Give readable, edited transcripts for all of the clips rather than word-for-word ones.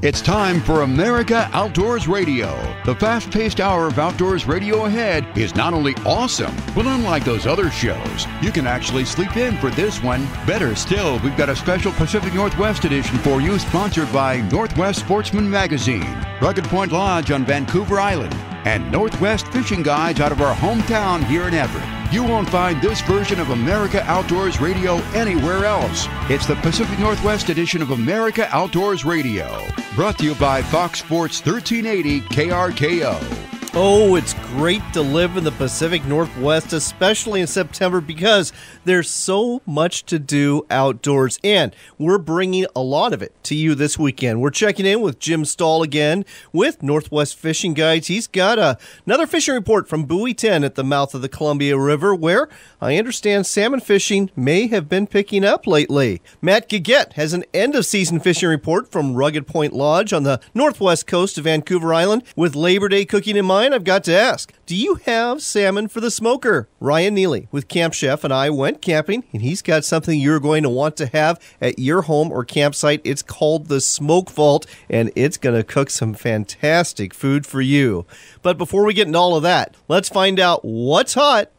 It's time for America Outdoors Radio. The fast-paced hour of outdoors radio ahead is not only awesome, but unlike those other shows, you can actually sleep in for this one. Better still, we've got a special Pacific Northwest edition for you, sponsored by Northwest Sportsman Magazine, Rugged Point Lodge on Vancouver Island, and Northwest Fishing Guides out of our hometown here in Everett. You won't find this version of America Outdoors Radio anywhere else. It's the Pacific Northwest edition of America Outdoors Radio. Brought to you by Fox Sports 1380 KRKO. Oh, it's great to live in the Pacific Northwest, especially in September, because there's so much to do outdoors, and we're bringing a lot of it to you this weekend. We're checking in with Jim Stahl again with Northwest Fishing Guides. He's got another fishing report from Buoy 10 at the mouth of the Columbia River, where I understand salmon fishing may have been picking up lately. Matt Gaget has an end-of-season fishing report from Rugged Point Lodge on the northwest coast of Vancouver Island. With Labor Day cooking in mind, I've got to ask, do you have salmon for the smoker? Ryan Neely with Camp Chef and I went camping, and he's got something you're going to want to have at your home or campsite. It's called the Smoke Vault, and it's going to cook some fantastic food for you. But before we get into all of that, let's find out what's hot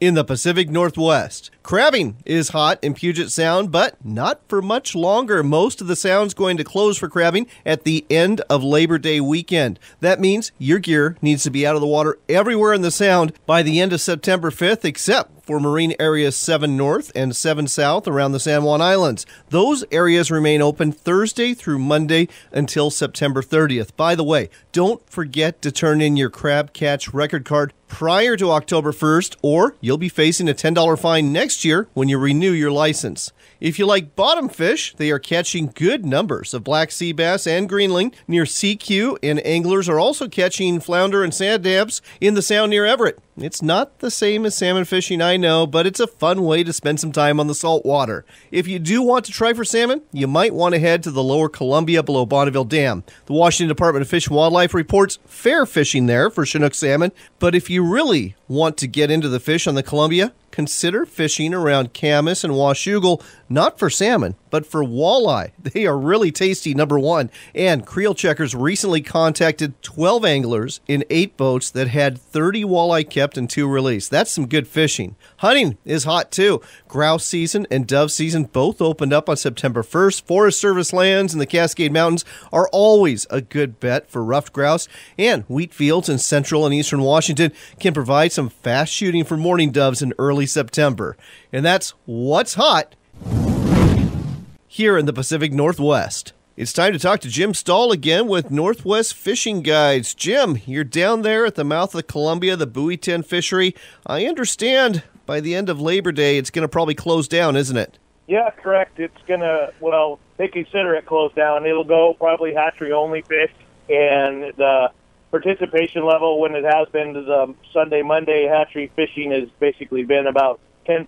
in the Pacific Northwest. Crabbing is hot in Puget Sound, but not for much longer. Most of the sound's going to close for crabbing at the end of Labor Day weekend. That means your gear needs to be out of the water everywhere in the sound by the end of September 5th, except for marine areas 7 North and 7 South around the San Juan Islands. Those areas remain open Thursday through Monday until September 30th. By the way, don't forget to turn in your crab catch record card prior to October 1st, or you'll be facing a $10 fine next year when you renew your license. If you like bottom fish, they are catching good numbers of black sea bass and greenling near CQ, and anglers are also catching flounder and sand dabs in the sound near Everett. It's not the same as salmon fishing, I know, but it's a fun way to spend some time on the salt water. If you do want to try for salmon, you might want to head to the lower Columbia below Bonneville Dam. The Washington Department of Fish and Wildlife reports fair fishing there for Chinook salmon, but if you really want to get into the fish on the Columbia, consider fishing around Camas and Washougal, not for salmon, but for walleye. They are really tasty, number one. And Creel Checkers recently contacted 12 anglers in 8 boats that had 30 walleye kept and 2 released. That's some good fishing. Hunting is hot too. Grouse season and dove season both opened up on September 1st. Forest Service lands in the Cascade Mountains are always a good bet for ruffed grouse, and wheat fields in central and eastern Washington can provide some fast shooting for mourning doves in early September. And that's what's hot here in the Pacific Northwest. It's time to talk to Jim Stahl again with Northwest Fishing Guides. Jim, you're down there at the mouth of the Columbia, the Buoy 10 fishery. I understand by the end of Labor Day it's going to probably close down, isn't it? Yeah, correct. It's going to, well, they consider it closed down. It'll go probably hatchery-only fish, and the participation level when it has been to the Sunday, Monday hatchery fishing has basically been about 10%,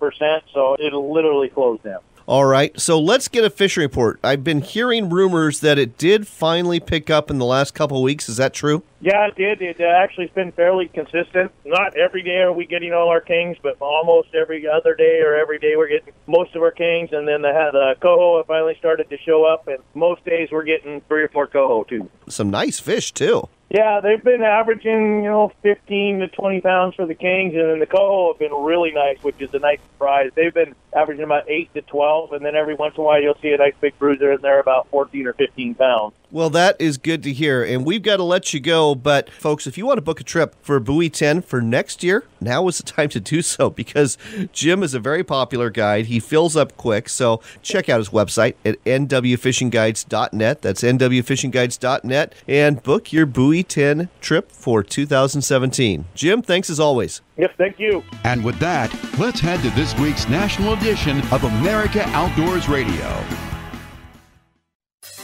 so it'll literally close down. All right, so let's get a fishing report. I've been hearing rumors that it did finally pick up in the last couple of weeks. Is that true? Yeah, it did. It actually has been fairly consistent. Not every day are we getting all our kings, but almost every other day or every day we're getting most of our kings. And then the coho have finally started to show up, and most days we're getting 3 or 4 coho, too. Some nice fish, too. Yeah, they've been averaging, 15 to 20 pounds for the kings, and then the coho have been really nice, which is a nice surprise. They've been averaging about 8 to 12, and then every once in a while you'll see a nice big bruiser in there about 14 or 15 pounds. Well, that is good to hear, and we've got to let you go, but folks, if you want to book a trip for Buoy 10 for next year, now is the time to do so, because Jim is a very popular guide. He fills up quick, so check out his website at nwfishingguides.net. That's nwfishingguides.net, and book your Buoy 10 trip for 2017. Jim, thanks as always. Yes, thank you. And with that, let's head to this week's national edition of America Outdoors Radio.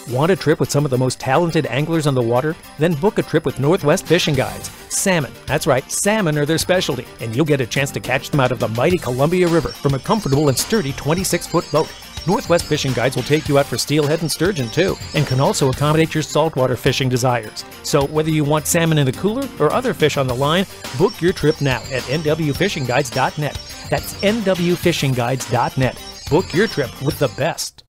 Want a trip with some of the most talented anglers on the water? Then book a trip with Northwest Fishing Guides. Salmon. That's right, salmon are their specialty, and you'll get a chance to catch them out of the mighty Columbia River from a comfortable and sturdy 26-foot boat. Northwest Fishing Guides will take you out for steelhead and sturgeon too, and can also accommodate your saltwater fishing desires. So whether you want salmon in the cooler or other fish on the line, book your trip now at nwfishingguides.net. That's nwfishingguides.net. Book your trip with the best.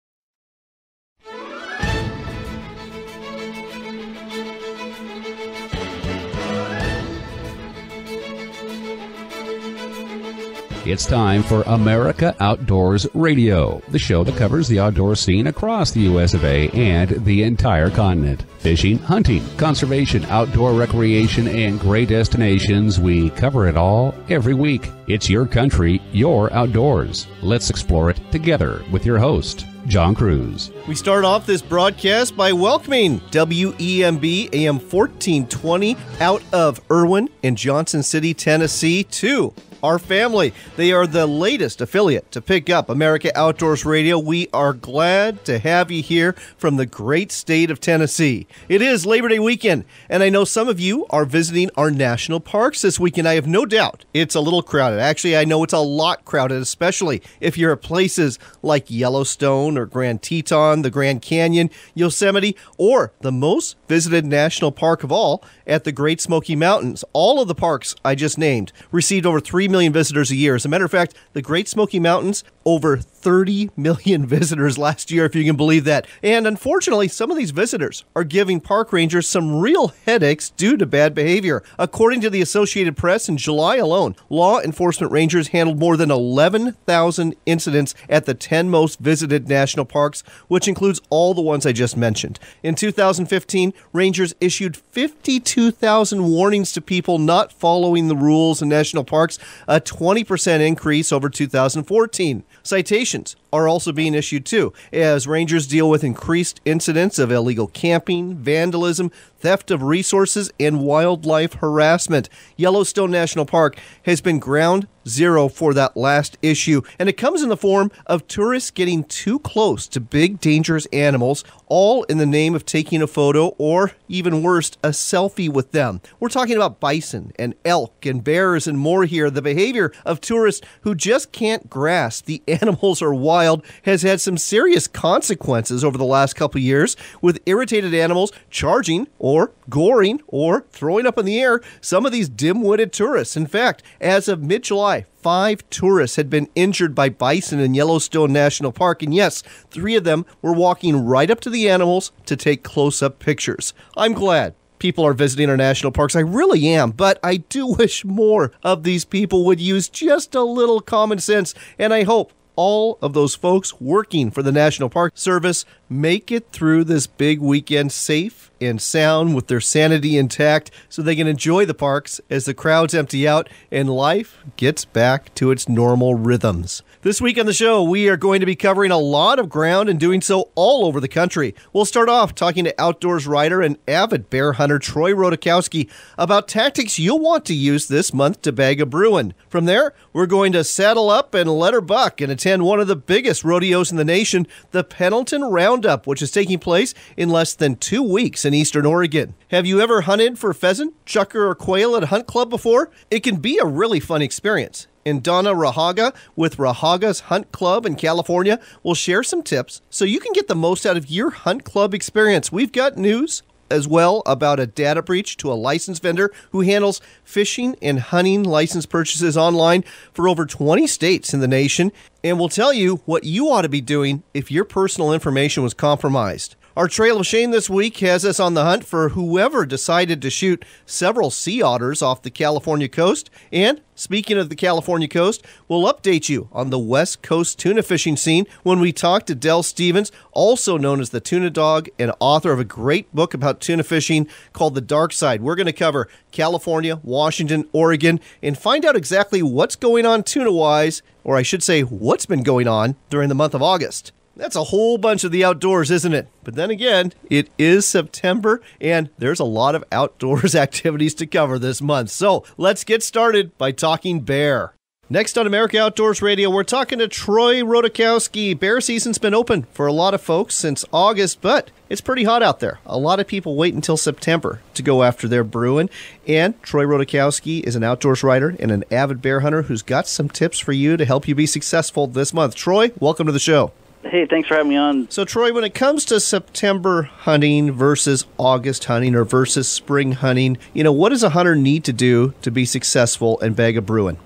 It's time for America Outdoors Radio, the show that covers the outdoor scene across the U.S. of A. and the entire continent. Fishing, hunting, conservation, outdoor recreation, and great destinations, we cover it all every week. It's your country, your outdoors. Let's explore it together with your host, John Cruz. We start off this broadcast by welcoming WEMB AM 1420 out of Irwin in Johnson City, Tennessee, to our family. They are the latest affiliate to pick up America Outdoors Radio. We are glad to have you here from the great state of Tennessee. It is Labor Day weekend, and I know some of you are visiting our national parks this weekend. I have no doubt it's a little crowded. Actually, I know it's a lot crowded, especially if you're at places like Yellowstone or Grand Teton, the Grand Canyon, Yosemite, or the most visited national park of all at the Great Smoky Mountains. All of the parks I just named received over 3 million visitors a year. As a matter of fact, the Great Smoky Mountains, over 30 million visitors last year, if you can believe that. And unfortunately, some of these visitors are giving park rangers some real headaches due to bad behavior. According to the Associated Press, in July alone, law enforcement rangers handled more than 11,000 incidents at the 10 most visited national parks, which includes all the ones I just mentioned. In 2015, rangers issued 52,000 warnings to people not following the rules in national parks, a 20% increase over 2014. Citations are also being issued too, as rangers deal with increased incidents of illegal camping, vandalism, theft of resources, and wildlife harassment. Yellowstone National Park has been ground zero for that last issue, and it comes in the form of tourists getting too close to big, dangerous animals, all in the name of taking a photo or, even worse, a selfie with them. We're talking about bison and elk and bears and more here. The behavior of tourists who just can't grasp the animals are wild has had some serious consequences over the last couple years, with irritated animals charging or goring or throwing up in the air some of these dim-witted tourists. In fact, as of mid-July, 5 tourists had been injured by bison in Yellowstone National Park, and yes, 3 of them were walking right up to the animals to take close-up pictures. I'm glad people are visiting our national parks. I really am, but I do wish more of these people would use just a little common sense, and I hope all of those folks working for the National Park Service make it through this big weekend safe and sound with their sanity intact so they can enjoy the parks as the crowds empty out and life gets back to its normal rhythms. This week on the show, we are going to be covering a lot of ground and doing so all over the country. We'll start off talking to outdoors writer and avid bear hunter Troy Rodakowski about tactics you'll want to use this month to bag a bruin. From there, we're going to saddle up and let her buck and attend one of the biggest rodeos in the nation, the Pendleton Round-Up, which is taking place in less than 2 weeks in Eastern Oregon. Have you ever hunted for pheasant, chukar, or quail at a hunt club before? It can be a really fun experience. And Donna Rahaga with Rahaga's Hunt Club in California will share some tips so you can get the most out of your hunt club experience. We've got news as well about a data breach to a license vendor who handles fishing and hunting license purchases online for over 20 states in the nation, and we'll tell you what you ought to be doing if your personal information was compromised. Our Trail of Shame this week has us on the hunt for whoever decided to shoot several sea otters off the California coast. And speaking of the California coast, we'll update you on the West Coast tuna fishing scene when we talk to Del Stevens, also known as the Tuna Dog and author of a great book about tuna fishing called The Dark Side. We're going to cover California, Washington, Oregon, and find out exactly what's going on tuna-wise, or I should say what's been going on during the month of August. That's a whole bunch of the outdoors, isn't it? But then again, it is September, and there's a lot of outdoors activities to cover this month. So let's get started by talking bear. Next on America Outdoors Radio, we're talking to Troy Rodakowski. Bear season's been open for a lot of folks since August, but it's pretty hot out there. A lot of people wait until September to go after their bruin. And Troy Rodakowski is an outdoors writer and an avid bear hunter who's got some tips for you to help you be successful this month. Troy, welcome to the show. Hey, thanks for having me on. So, Troy, when it comes to September hunting versus August hunting or versus spring hunting, what does a hunter need to do to be successful and bag a bruin?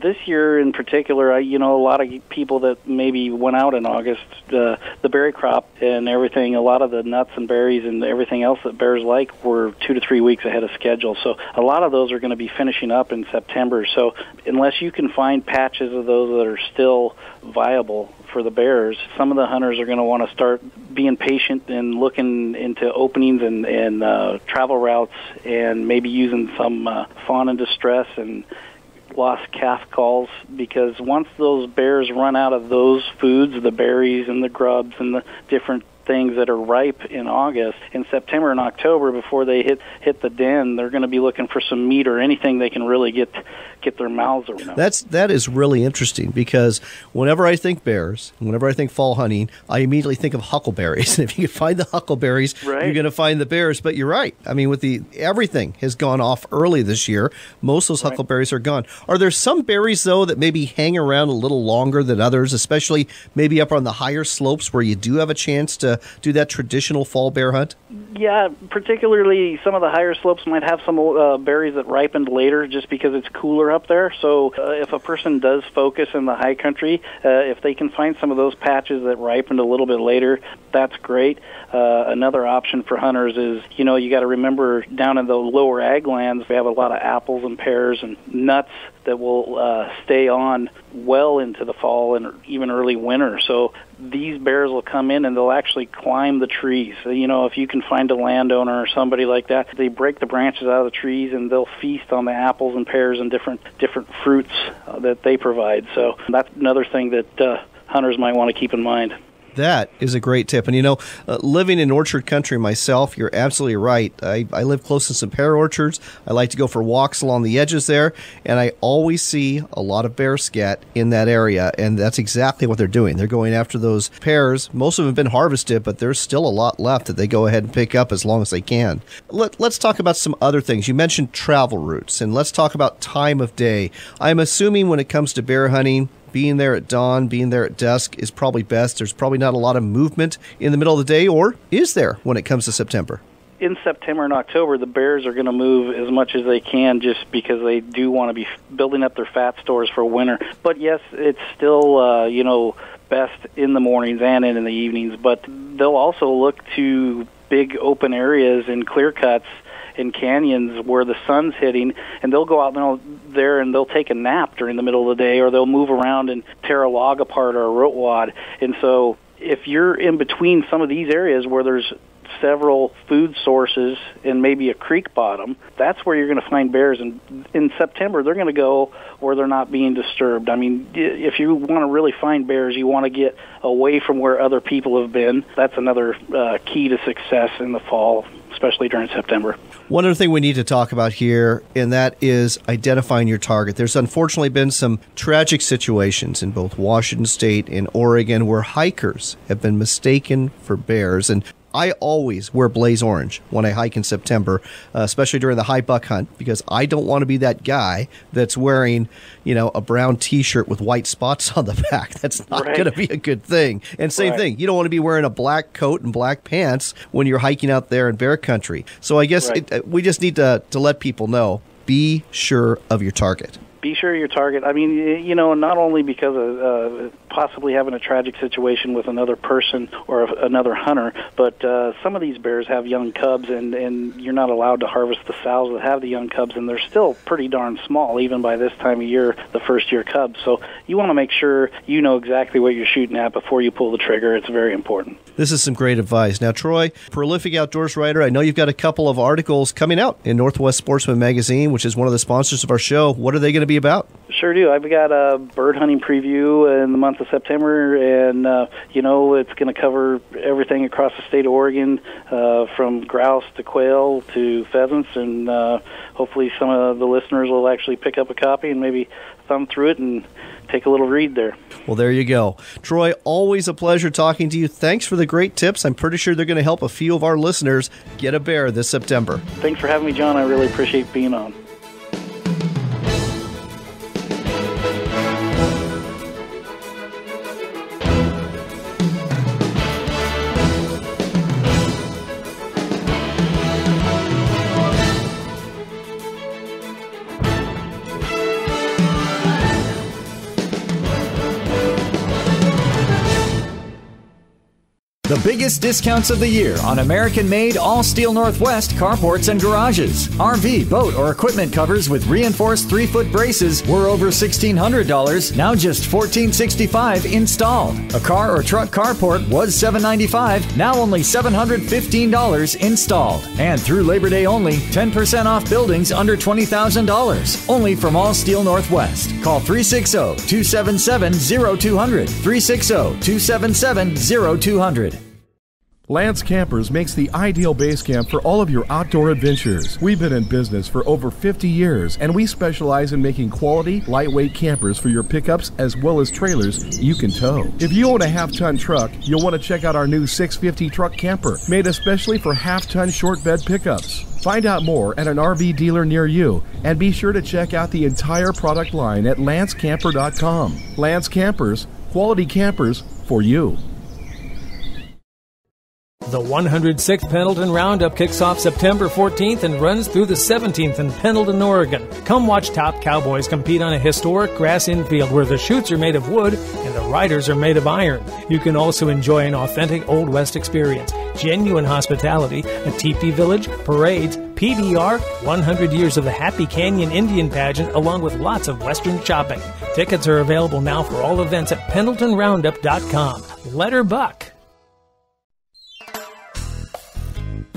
This year in particular, a lot of people that maybe went out in August, the berry crop and everything, a lot of the nuts and berries and everything else that bears like were 2 to 3 weeks ahead of schedule. So a lot of those are going to be finishing up in September. So unless you can find patches of those that are still viable for the bears, some of the hunters are going to want to start being patient and looking into openings and travel routes, and maybe using some fawn in distress and lost calf calls, because once those bears run out of those foods, the berries and the grubs and the different things that are ripe in August, in September and October, before they hit the den, they're going to be looking for some meat or anything they can really get their mouths around. That is really interesting, because whenever I think bears, whenever I think fall hunting, I immediately think of huckleberries. And if you can find the huckleberries, right, you're going to find the bears. But you're right. I mean, everything has gone off early this year. Most of those huckleberries are gone. Are there some berries, though, that maybe hang around a little longer than others, especially maybe up on the higher slopes where you do have a chance to do that traditional fall bear hunt? Yeah, particularly some of the higher slopes might have some berries that ripened later just because it's cooler up there. So if a person does focus in the high country, if they can find some of those patches that ripened a little bit later, that's great. Another option for hunters is, you got to remember down in the lower ag lands, we have a lot of apples and pears and nuts that will stay on well into the fall and even early winter. So these bears will come in and they'll actually climb the trees. So, if you can find a landowner or somebody like that, they break the branches out of the trees and they'll feast on the apples and pears and different fruits that they provide. So that's another thing that hunters might want to keep in mind. That is a great tip. And, living in orchard country myself, you're absolutely right. I live close to some pear orchards. I like to go for walks along the edges there, and I always see a lot of bear scat in that area, and that's exactly what they're doing. They're going after those pears. Most of them have been harvested, but there's still a lot left that they go ahead and pick up as long as they can. Let's talk about some other things. You mentioned travel routes, and let's talk about time of day. I'm assuming when it comes to bear hunting, being there at dawn, being there at dusk is probably best. There's probably not a lot of movement in the middle of the day, or is there when it comes to September? In September and October, the bears are going to move as much as they can just because they do want to be building up their fat stores for winter. But yes, it's still, best in the mornings and in the evenings. But they'll also look to big open areas and clear cuts in canyons where the sun's hitting, and they'll go out there and they'll take a nap during the middle of the day, or they'll move around and tear a log apart or a root wad. And so if you're in between some of these areas where there's several food sources and maybe a creek bottom, that's where you're going to find bears. And in September, they're going to go where they're not being disturbed. I mean, if you want to really find bears, you want to get away from where other people have been. That's another key to success in the fall, especially during September. One other thing we need to talk about here, and that is identifying your target. There's unfortunately been some tragic situations in both Washington State and Oregon where hikers have been mistaken for bears. And I always wear blaze orange when I hike in September, especially during the high buck hunt, because I don't want to be that guy that's wearing, a brown T-shirt with white spots on the back. That's not going to be a good thing. And same thing, you don't want to be wearing a black coat and black pants when you're hiking out there in bear country. So I guess we just need to let people know, be sure of your target. Be sure your target. I mean, not only because of possibly having a tragic situation with another person or another hunter, but some of these bears have young cubs, and you're not allowed to harvest the sows that have the young cubs, and they're still pretty darn small, even by this time of year, the first-year cubs. So you want to make sure you know exactly what you're shooting at before you pull the trigger. It's very important. This is some great advice. Now, Troy, prolific outdoors writer, I know you've got a couple of articles coming out in Northwest Sportsman Magazine, which is one of the sponsors of our show. What are they going to be about? Sure do. I've got a bird hunting preview in the month of September, and, it's going to cover everything across the state of Oregon, from grouse to quail to pheasants, and hopefully some of the listeners will actually pick up a copy and maybe thumb through it and take a little read there. Well, there you go. Troy, always a pleasure talking to you. Thanks for the great tips. I'm pretty sure they're going to help a few of our listeners get a bear this September. Thanks for having me, John. I really appreciate being on. the biggest discounts of the year on American-made all-steel Northwest carports and garages. RV, boat, or equipment covers with reinforced 3-foot braces were over $1,600, now just $1,465 installed. A car or truck carport was $795, now only $715 installed. And through Labor Day only, 10% off buildings under $20,000. Only from All Steel Northwest. Call 360-277-0200. 360-277-0200. Lance Campers makes the ideal base camp for all of your outdoor adventures. We've been in business for over 50 years, and we specialize in making quality, lightweight campers for your pickups as well as trailers you can tow. If you own a half-ton truck, you'll want to check out our new 650 truck camper, made especially for half-ton short bed pickups. Find out more at an RV dealer near you, and be sure to check out the entire product line at lancecamper.com. Lance Campers, quality campers for you. The 106th Pendleton Round-Up kicks off September 14th and runs through the 17th in Pendleton, Oregon. Come watch top cowboys compete on a historic grass infield where the chutes are made of wood and the riders are made of iron. You can also enjoy an authentic Old West experience, genuine hospitality, a teepee village, parades, PBR, 100 years of the Happy Canyon Indian Pageant, along with lots of Western shopping. Tickets are available now for all events at PendletonRoundup.com. Let her buck.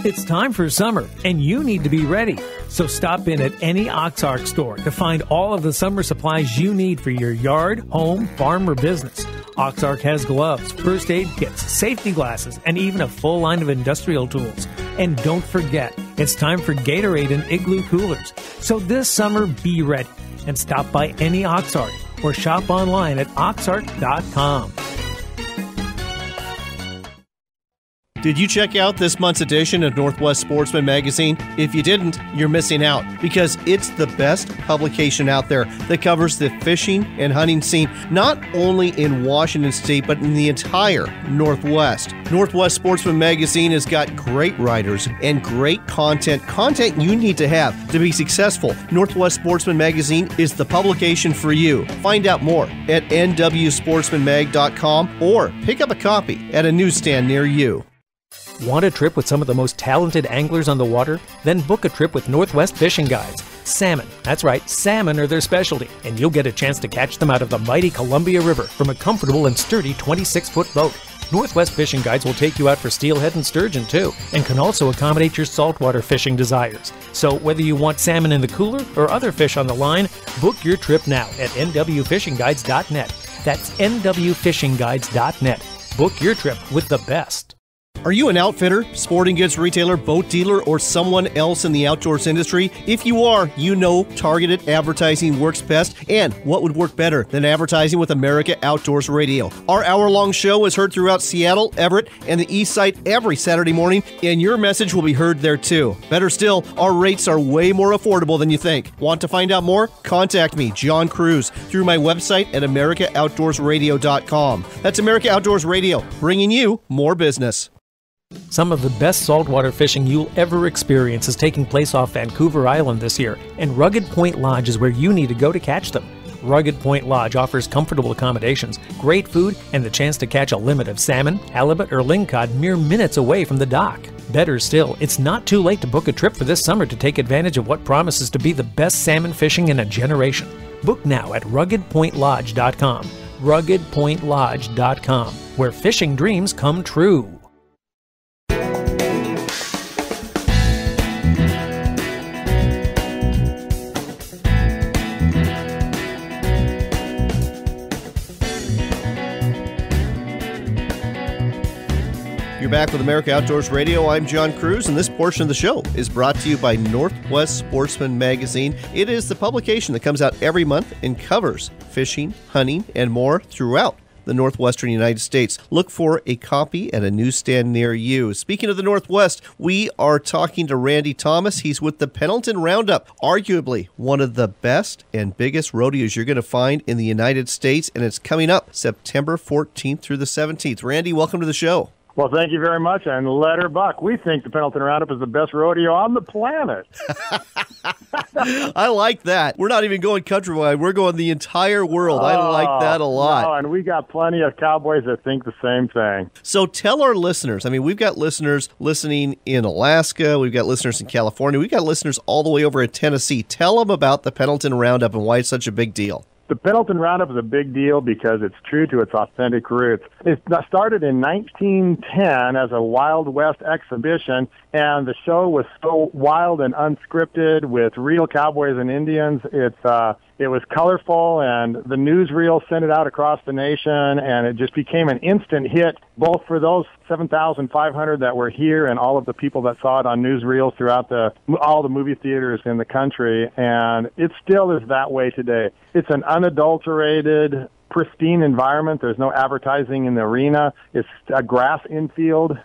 It's time for summer, and you need to be ready. So stop in at any Oxark store to find all of the summer supplies you need for your yard, home, farm, or business. Oxark has gloves, first aid kits, safety glasses, and even a full line of industrial tools. And don't forget, it's time for Gatorade and Igloo coolers. So this summer, be ready and stop by any Oxark or shop online at oxark.com. Did you check out this month's edition of Northwest Sportsman Magazine? If you didn't, you're missing out, because it's the best publication out there that covers the fishing and hunting scene, not only in Washington State, but in the entire Northwest. Northwest Sportsman Magazine has got great writers and great content you need to have to be successful. Northwest Sportsman Magazine is the publication for you. Find out more at nwsportsmanmag.com or pick up a copy at a newsstand near you. Want a trip with some of the most talented anglers on the water? Then book a trip with Northwest Fishing Guides. Salmon, that's right, salmon are their specialty, and you'll get a chance to catch them out of the mighty Columbia River from a comfortable and sturdy 26-foot boat. Northwest Fishing Guides will take you out for steelhead and sturgeon too, and can also accommodate your saltwater fishing desires. So whether you want salmon in the cooler or other fish on the line, book your trip now at nwfishingguides.net. That's nwfishingguides.net. Book your trip with the best. Are you an outfitter, sporting goods retailer, boat dealer, or someone else in the outdoors industry? If you are, you know targeted advertising works best, and what would work better than advertising with America Outdoors Radio? Our hour-long show is heard throughout Seattle, Everett, and the East Side every Saturday morning, and your message will be heard there too. Better still, our rates are way more affordable than you think. Want to find out more? Contact me, John Cruz, through my website at AmericaOutdoorsRadio.com. That's America Outdoors Radio, bringing you more business. Some of the best saltwater fishing you'll ever experience is taking place off Vancouver Island this year, and Rugged Point Lodge is where you need to go to catch them. Rugged Point Lodge offers comfortable accommodations, great food, and the chance to catch a limit of salmon, halibut, or lingcod mere minutes away from the dock. Better still, it's not too late to book a trip for this summer to take advantage of what promises to be the best salmon fishing in a generation. Book now at ruggedpointlodge.com. ruggedpointlodge.com, where fishing dreams come true. You're back with America Outdoors Radio. I'm John Cruz, and this portion of the show is brought to you by Northwest Sportsman Magazine. It is the publication that comes out every month and covers fishing, hunting, and more throughout the Northwestern United States. Look for a copy at a newsstand near you. Speaking of the Northwest, we are talking to Randy Thomas. He's with the Pendleton Round-Up, arguably one of the best and biggest rodeos you're going to find in the United States, and it's coming up September 14th through the 17th. Randy, welcome to the show. Well, thank you very much, and let her buck. We think the Pendleton Roundup is the best rodeo on the planet. I like that. We're not even going countrywide. We're going the entire world. I like that a lot. No, and we got plenty of cowboys that think the same thing. So tell our listeners, we've got listeners listening in Alaska. We've got listeners in California. We've got listeners all the way over in Tennessee. Tell them about the Pendleton Roundup and why it's such a big deal. The Pendleton Roundup is a big deal because it's true to its authentic roots. It started in 1910 as a Wild West exhibition, and the show was so wild and unscripted with real cowboys and Indians. It was colorful, and the newsreel sent it out across the nation, and it just became an instant hit, both for those 7,500 that were here and all of the people that saw it on newsreels throughout all the movie theaters in the country, and it still is that way today. It's an unadulterated, pristine environment. There's no advertising in the arena. It's a grass infield,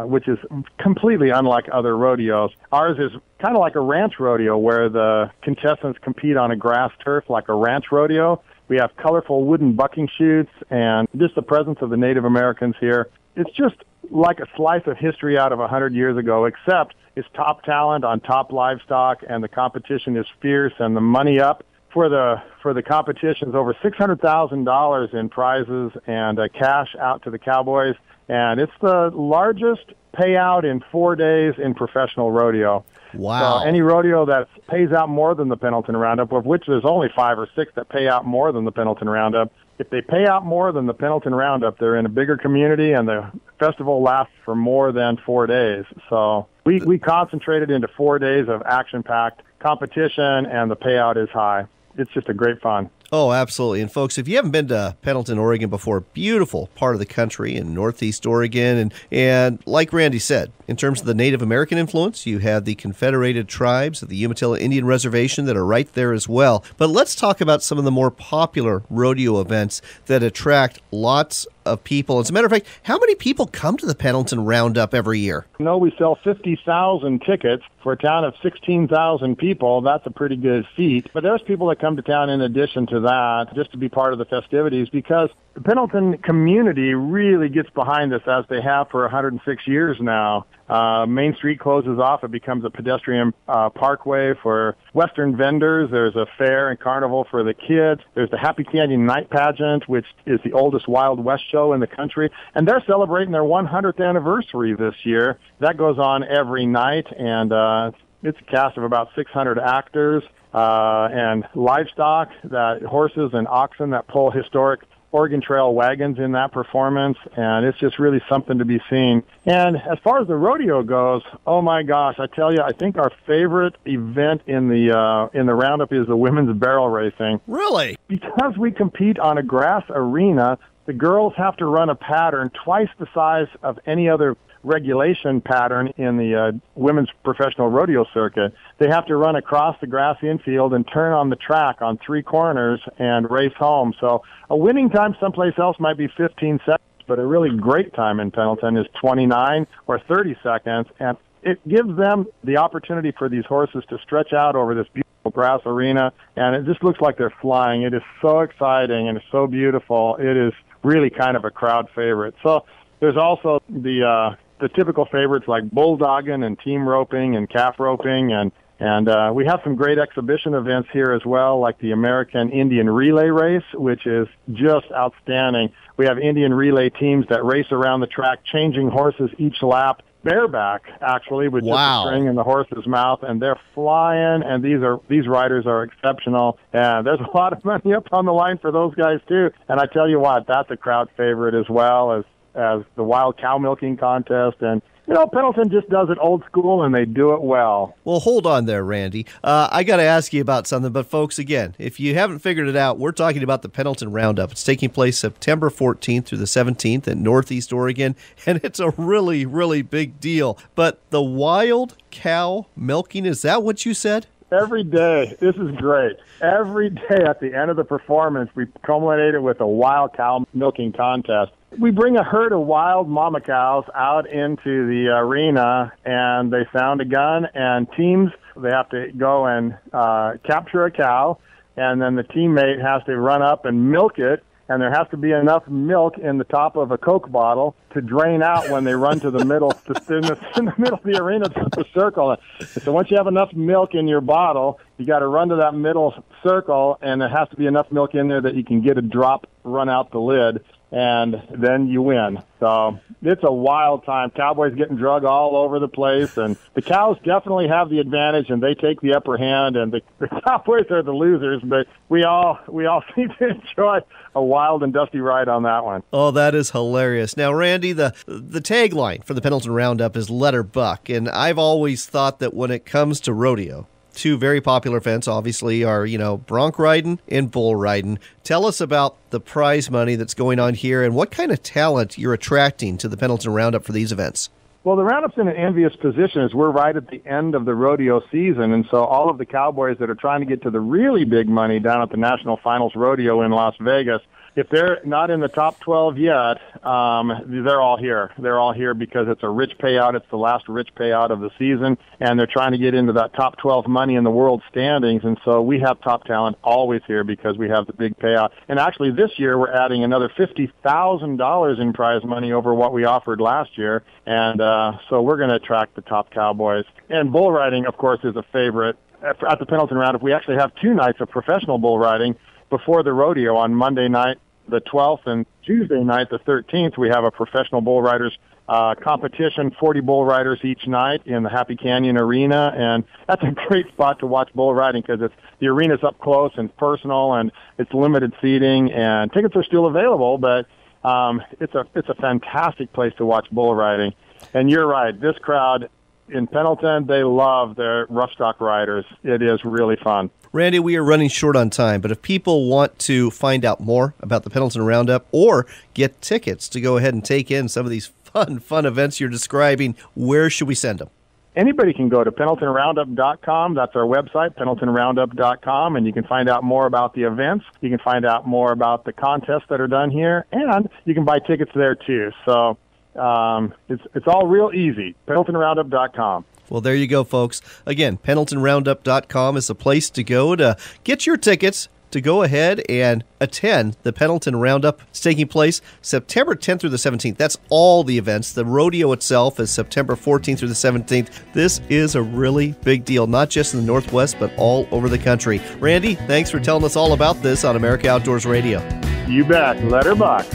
which is completely unlike other rodeos. Ours is kind of like a ranch rodeo where the contestants compete on a grass turf like a ranch rodeo. We have colorful wooden bucking chutes and just the presence of the Native Americans here. It's just like a slice of history out of 100 years ago, except it's top talent on top livestock, and the competition is fierce and the money up. For the competitions, over $600,000 in prizes and cash out to the cowboys, and it's the largest payout in 4 days in professional rodeo. Wow! So any rodeo that pays out more than the Pendleton Roundup, of which there's only 5 or 6 that pay out more than the Pendleton Roundup, if they pay out more than the Pendleton Roundup, they're in a bigger community, and the festival lasts for more than 4 days. So we concentrated into 4 days of action-packed competition, and the payout is high. It's just a great fun. Oh, absolutely. And folks, if you haven't been to Pendleton, Oregon before, beautiful part of the country in Northeast Oregon. And like Randy said, in terms of the Native American influence, you have the Confederated Tribes of the Umatilla Indian Reservation that are right there as well. But let's talk about some of the more popular rodeo events that attract lots of people. As a matter of fact, how many people come to the Pendleton Roundup every year? We sell 50,000 tickets for a town of 16,000 people. That's a pretty good feat. But there's people that come to town in addition to that just to be part of the festivities, because the Pendleton community really gets behind this, as they have for 106 years now. Main Street closes off. It becomes a pedestrian parkway for Western vendors. There's a fair and carnival for the kids. There's the Happy Canyon Night Pageant, which is the oldest Wild West show in the country. And they're celebrating their 100th anniversary this year. That goes on every night, and it's a cast of about 600 actors and livestock, that horses and oxen that pull historic Oregon Trail wagons in that performance, and it's just really something to be seen. And as far as the rodeo goes, oh my gosh, I tell you, I think our favorite event in the roundup is the women's barrel racing. Really? Because we compete on a grass arena, the girls have to run a pattern twice the size of any other regulation pattern in the women's professional rodeo circuit. They have to run across the grassy infield and turn on the track on 3 corners and race home. So a winning time someplace else might be 15 seconds, but a really great time in Pendleton is 29 or 30 seconds, and it gives them the opportunity for these horses to stretch out over this beautiful grass arena, and it just looks like they're flying. It is so exciting and it's so beautiful. It is really kind of a crowd favorite. So there's also the typical favorites like bulldogging and team roping and calf roping, and we have some great exhibition events here as well, like the American Indian Relay Race, which is just outstanding. We have Indian relay teams that race around the track, changing horses each lap, bareback actually, with just a string in the horse's mouth, and they're flying. And these riders are exceptional, and there's a lot of money up on the line for those guys too. And I tell you what, that's a crowd favorite as well as the wild cow milking contest. And Pendleton just does it old school, and they do it well. Well, hold on there, Randy. I got to ask you about something, but folks, again, if you haven't figured it out, we're talking about the Pendleton Roundup. It's taking place September 14th through the 17th in Northeast Oregon, and it's a really, really big deal. But the wild cow milking, is that what you said? Every day. This is great. Every day at the end of the performance, we culminate it with a wild cow milking contest. We bring a herd of wild mama cows out into the arena, and they sound a gun, and teams, they have to go and capture a cow, and then the teammate has to run up and milk it, and there has to be enough milk in the top of a Coke bottle to drain out when they run to the middle, in the middle of the arena to the circle. So once you have enough milk in your bottle, you got to run to that middle circle, and there has to be enough milk in there that you can get a drop run out the lid, and then you win. So it's a wild time. Cowboys getting drug all over the place, and the cows definitely have the advantage, and they take the upper hand, and the Cowboys are the losers, but we all seem to enjoy a wild and dusty ride on that one. Oh, that is hilarious. Now, Randy, the tagline for the Pendleton Roundup is "Let her buck," and I've always thought that when it comes to rodeo, two very popular events, obviously, are, bronc riding and bull riding. Tell us about the prize money that's going on here and what kind of talent you're attracting to the Pendleton Roundup for these events. Well, the Roundup's in an envious position as we're right at the end of the rodeo season, and so all of the cowboys that are trying to get to the really big money down at the National Finals Rodeo in Las Vegas, if they're not in the top 12 yet, they're all here. They're all here because it's a rich payout. It's the last rich payout of the season, and they're trying to get into that top 12 money in the world standings. And so we have top talent always here because we have the big payout. And actually this year we're adding another $50,000 in prize money over what we offered last year. And so we're going to attract the top cowboys. And bull riding, of course, is a favorite. At the Pendleton Roundup, we actually have 2 nights of professional bull riding. Before the rodeo on Monday night, the 12th, and Tuesday night, the 13th, we have a professional bull riders competition, 40 bull riders each night in the Happy Canyon Arena, and that's a great spot to watch bull riding because the arena's up close and personal, and it's limited seating, and tickets are still available, but it's a fantastic place to watch bull riding. And you're right, this crowd in Pendleton, they love their rough stock riders. It is really fun. Randy, we are running short on time, but if people want to find out more about the Pendleton Roundup or get tickets to go ahead and take in some of these fun events you're describing, where should we send them? Anybody can go to PendletonRoundup.com. That's our website, PendletonRoundup.com, and you can find out more about the events. You can find out more about the contests that are done here, and you can buy tickets there too. So it's all real easy, PendletonRoundup.com. Well, there you go, folks. Again, PendletonRoundup.com is the place to go to get your tickets to go ahead and attend the Pendleton Roundup. It's taking place September 10th through the 17th. That's all the events. The rodeo itself is September 14th through the 17th. This is a really big deal, not just in the Northwest, but all over the country. Randy, thanks for telling us all about this on America Outdoors Radio. You bet. Let her buck.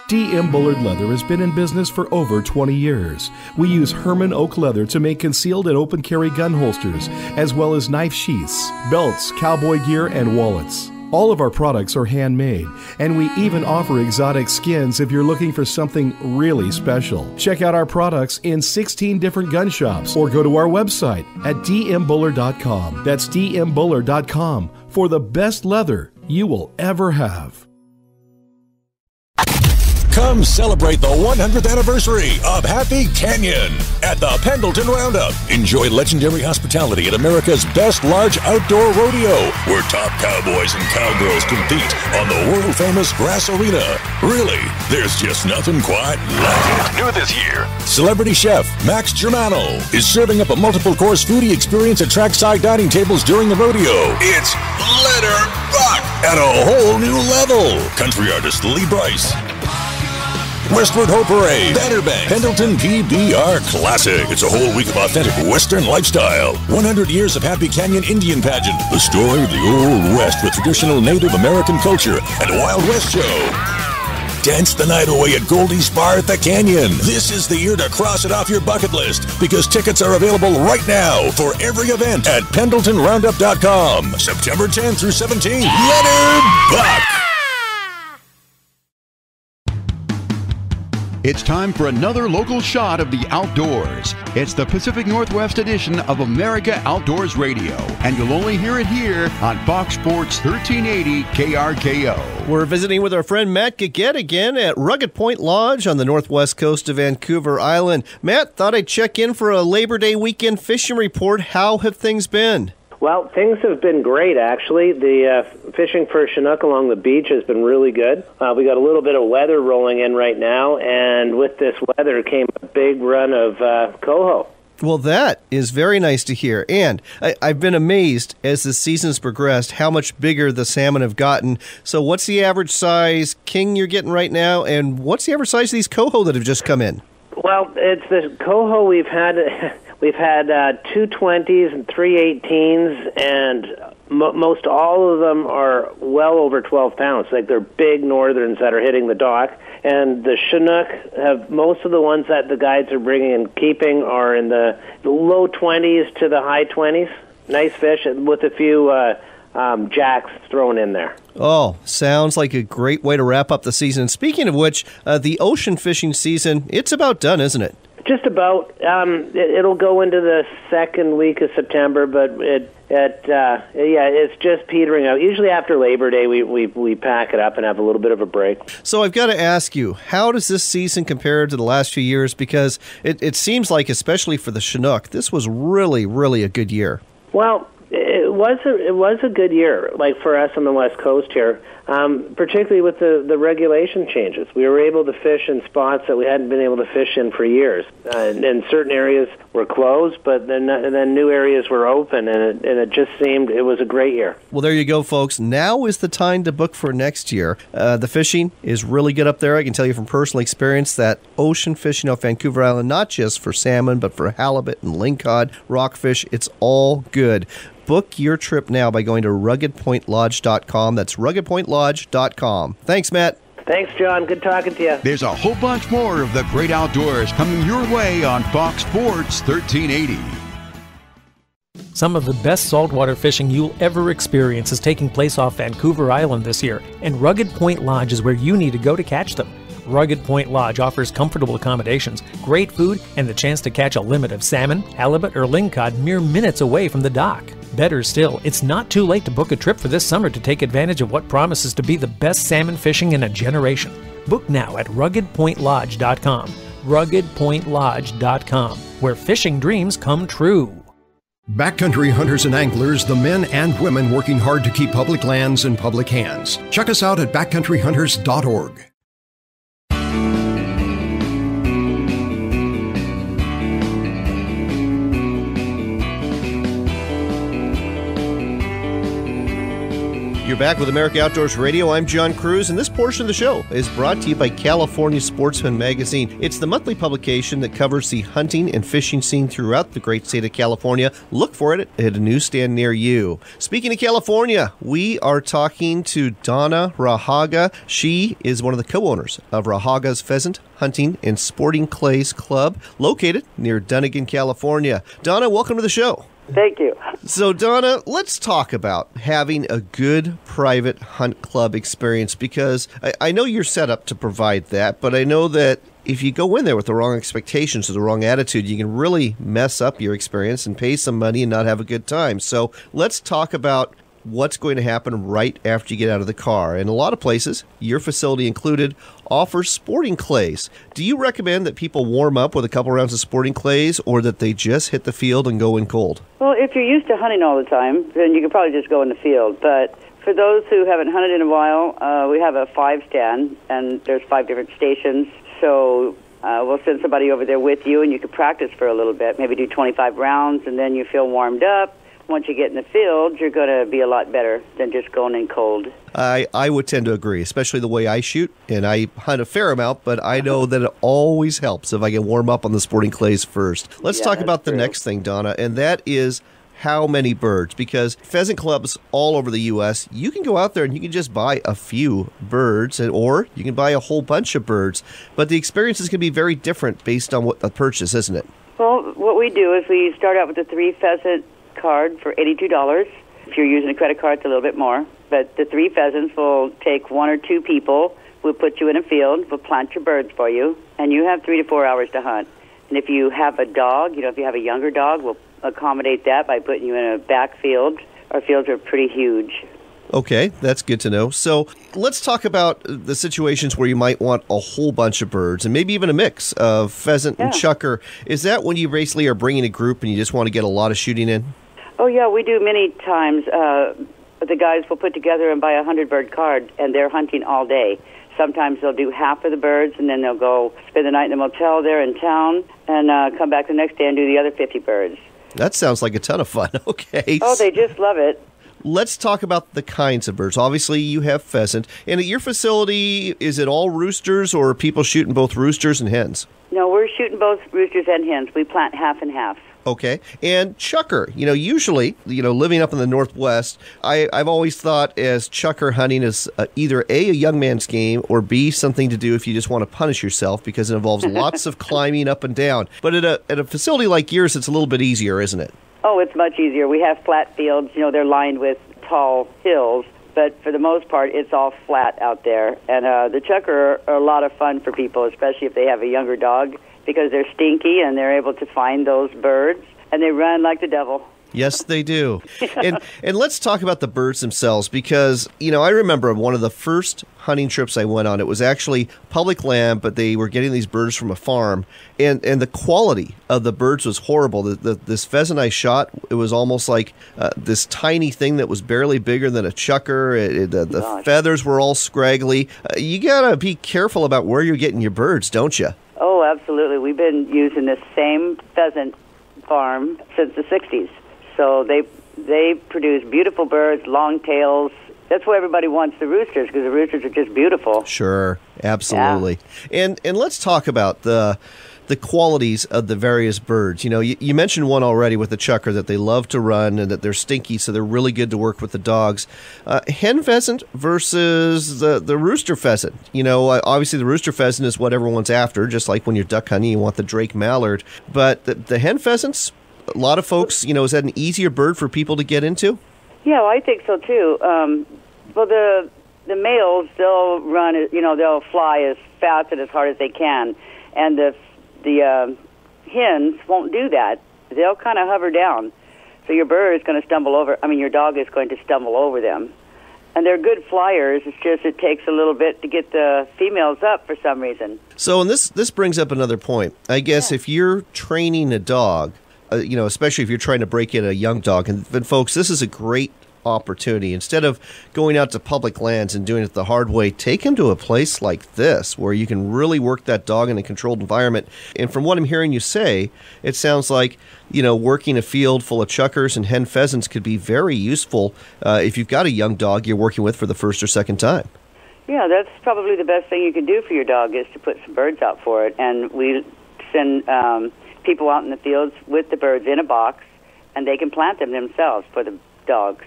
D.M. Bullard Leather has been in business for over 20 years. We use Herman oak leather to make concealed and open carry gun holsters, as well as knife sheaths, belts, cowboy gear, and wallets. All of our products are handmade, and we even offer exotic skins if you're looking for something really special. Check out our products in 16 different gun shops or go to our website at dmbullard.com. That's dmbullard.com for the best leather you will ever have. Come celebrate the 100th anniversary of Happy Canyon at the Pendleton Roundup. Enjoy legendary hospitality at America's best large outdoor rodeo, where top cowboys and cowgirls compete on the world-famous grass arena. Really, there's just nothing quite like it. New this year, celebrity chef Max Germano is serving up a multiple-course foodie experience at trackside dining tables during the rodeo. It's Let Her Buck at a whole new level. Country artist Lee Bryce, Westward Ho Parade, Banner Bank, Pendleton PBR Classic. It's a whole week of authentic Western lifestyle. 100 years of Happy Canyon Indian Pageant. The story of the Old West with traditional Native American culture and a Wild West show. Dance the night away at Goldie's Bar at the Canyon. This is the year to cross it off your bucket list because tickets are available right now for every event at PendletonRoundup.com. September 10th through 17th. Let her buck! It's time for another local shot of the outdoors. It's the Pacific Northwest edition of America Outdoors Radio, and you'll only hear it here on Fox Sports 1380 KRKO. We're visiting with our friend Matt Gaget again at Rugged Point Lodge on the northwest coast of Vancouver Island. Matt, thought I'd check in for a Labor Day weekend fishing report. How have things been? Well, things have been great, actually. The fishing for Chinook along the beach has been really good. We got a little bit of weather rolling in right now, and with this weather came a big run of coho. Well, that is very nice to hear. And I've been amazed as the season's progressed how much bigger the salmon have gotten. So what's the average size king you're getting right now? And what's the average size of these coho that have just come in? Well, it's the coho we've had. We've had 220s and 318s, and most all of them are well over 12 pounds. Like they're big northerns that are hitting the dock. And the Chinook have most of the ones that the guides are bringing and keeping are in the low 20s to the high 20s. Nice fish with a few jacks thrown in there. Oh, sounds like a great way to wrap up the season. Speaking of which, the ocean fishing season, it's about done, isn't it? Just about. It'll go into the second week of September, but it's just petering out. Usually after Labor Day, we pack it up and have a little bit of a break. So I've got to ask you, how does this season compare to the last few years? Because it seems like, especially for the Chinook, this was really, really a good year. Well, it was a good year, like for us on the West Coast here, particularly with the regulation changes. We were able to fish in spots that we hadn't been able to fish in for years. And certain areas were closed, but then new areas were open, and it just seemed it was a great year. Well, there you go, folks. Now is the time to book for next year. The fishing is really good up there. I can tell you from personal experience that ocean fishing off Vancouver Island, not just for salmon, but for halibut and lingcod, rockfish, it's all good. Book your trip now by going to ruggedpointlodge.com. That's ruggedpointlodge.com. Thanks, Matt. Thanks, John. Good talking to you. There's a whole bunch more of the great outdoors coming your way on Fox Sports 1380. Some of the best saltwater fishing you'll ever experience is taking place off Vancouver Island this year, and Rugged Point Lodge is where you need to go to catch them. Rugged Point Lodge offers comfortable accommodations, great food, and the chance to catch a limit of salmon, halibut, or lingcod mere minutes away from the dock. Better still, it's not too late to book a trip for this summer to take advantage of what promises to be the best salmon fishing in a generation. Book now at ruggedpointlodge.com. ruggedpointlodge.com, where fishing dreams come true. Backcountry hunters and anglers, the men and women working hard to keep public lands in public hands. Check us out at backcountryhunters.org. You're back with America Outdoors Radio. I'm John Cruz, and this portion of the show is brought to you by California Sportsman Magazine. It's the monthly publication that covers the hunting and fishing scene throughout the great state of California. Look for it at a newsstand near you. Speaking of California, we are talking to Donna Rahaga. She is one of the co-owners of Rahaga's Pheasant Hunting and Sporting Clays Club, located near Dunnigan, California. Donna, welcome to the show. Thank you. So, Donna, let's talk about having a good private hunt club experience, because I know you're set up to provide that, but I know that if you go in there with the wrong expectations or the wrong attitude, you can really mess up your experience and pay some money and not have a good time. So let's talk about what's going to happen right after you get out of the car. And a lot of places, your facility included, offers sporting clays. Do you recommend that people warm up with a couple rounds of sporting clays, or that they just hit the field and go in cold? Well, if you're used to hunting all the time, then you can probably just go in the field. But for those who haven't hunted in a while, we have a 5-stand, and there's 5 different stations. So we'll send somebody over there with you, and you can practice for a little bit, maybe do 25 rounds, and then you feel warmed up. Once you get in the field, you're going to be a lot better than just going in cold. I would tend to agree, especially the way I shoot, and I hunt a fair amount, but I know that it always helps if I can warm up on the sporting clays first. Let's talk about the next thing, Donna, and that is how many birds, because pheasant clubs all over the U.S., you can go out there and you can just buy a few birds, or you can buy a whole bunch of birds, but the experience is going to be very different based on what the purchase, isn't it? Well, what we do is we start out with a 3 pheasant card for $82. If you're using a credit card, it's a little bit more. But the 3 pheasants will take 1 or 2 people. We'll put you in a field. We'll plant your birds for you, and you have 3 to 4 hours to hunt. And if you have a dog, if you have a younger dog, we'll accommodate that by putting you in a back field. Our fields are pretty huge. Okay, that's good to know. So let's talk about the situations where you might want a whole bunch of birds, and maybe even a mix of pheasant and chucker. Is that when you basically are bringing a group and you just want to get a lot of shooting in? Oh, yeah, we do many times. The guys will put together and buy a 100-bird card, and they're hunting all day. Sometimes they'll do half of the birds, and then they'll go spend the night in the motel there in town and come back the next day and do the other 50 birds. That sounds like a ton of fun. Okay. Oh, they just love it. Let's talk about the kinds of birds. Obviously, you have pheasant. And at your facility, is it all roosters, or are people shooting both roosters and hens? No, we're shooting both roosters and hens. We plant half and half. Okay. And chucker, usually, living up in the Northwest, I've always thought as chucker hunting is either A, a young man's game, or B, something to do if you just want to punish yourself, because it involves lots of climbing up and down. But at a facility like yours, it's a little bit easier, isn't it? Oh, it's much easier. We have flat fields. They're lined with tall hills. But for the most part, it's all flat out there. And the chucker are a lot of fun for people, especially if they have a younger dog, because they're stinky and they're able to find those birds, and they run like the devil. Yes, they do. And let's talk about the birds themselves, because, I remember one of the first hunting trips I went on, it was actually public land, but they were getting these birds from a farm, and the quality of the birds was horrible. This pheasant I shot, it was almost like this tiny thing that was barely bigger than a chucker. The feathers were all scraggly. You got to be careful about where you're getting your birds, don't you? Oh, absolutely. We've been using this same pheasant farm since the 60s. So they produce beautiful birds, long tails. That's why everybody wants the roosters, because the roosters are just beautiful. Sure, absolutely. Yeah. And let's talk about the qualities of the various birds. You mentioned one already with the chucker, that they love to run and that they're stinky, so they're really good to work with the dogs. Hen pheasant versus the rooster pheasant. Obviously the rooster pheasant is what everyone's after, just like when you're duck hunting, you want the Drake mallard. But the hen pheasants, a lot of folks, is that an easier bird for people to get into? Yeah, well, I think so too. Well, the males, they'll run, they'll fly as fast and as hard as they can, and the hens won't do that. They'll kind of hover down, so your bird is going to your dog is going to stumble over them. And they're good flyers. It's just it takes a little bit to get the females up for some reason. So, and this brings up another point. I guess if you're training a dog, especially if you're trying to break in a young dog. And folks, this is a great opportunity. Instead of going out to public lands and doing it the hard way, take him to a place like this where you can really work that dog in a controlled environment. And from what I'm hearing you say, it sounds like, working a field full of chuckers and hen pheasants could be very useful if you've got a young dog you're working with for the first or second time. Yeah, that's probably the best thing you can do for your dog, is to put some birds out for it. And we send people out in the fields with the birds in a box, and they can plant them themselves for the dogs.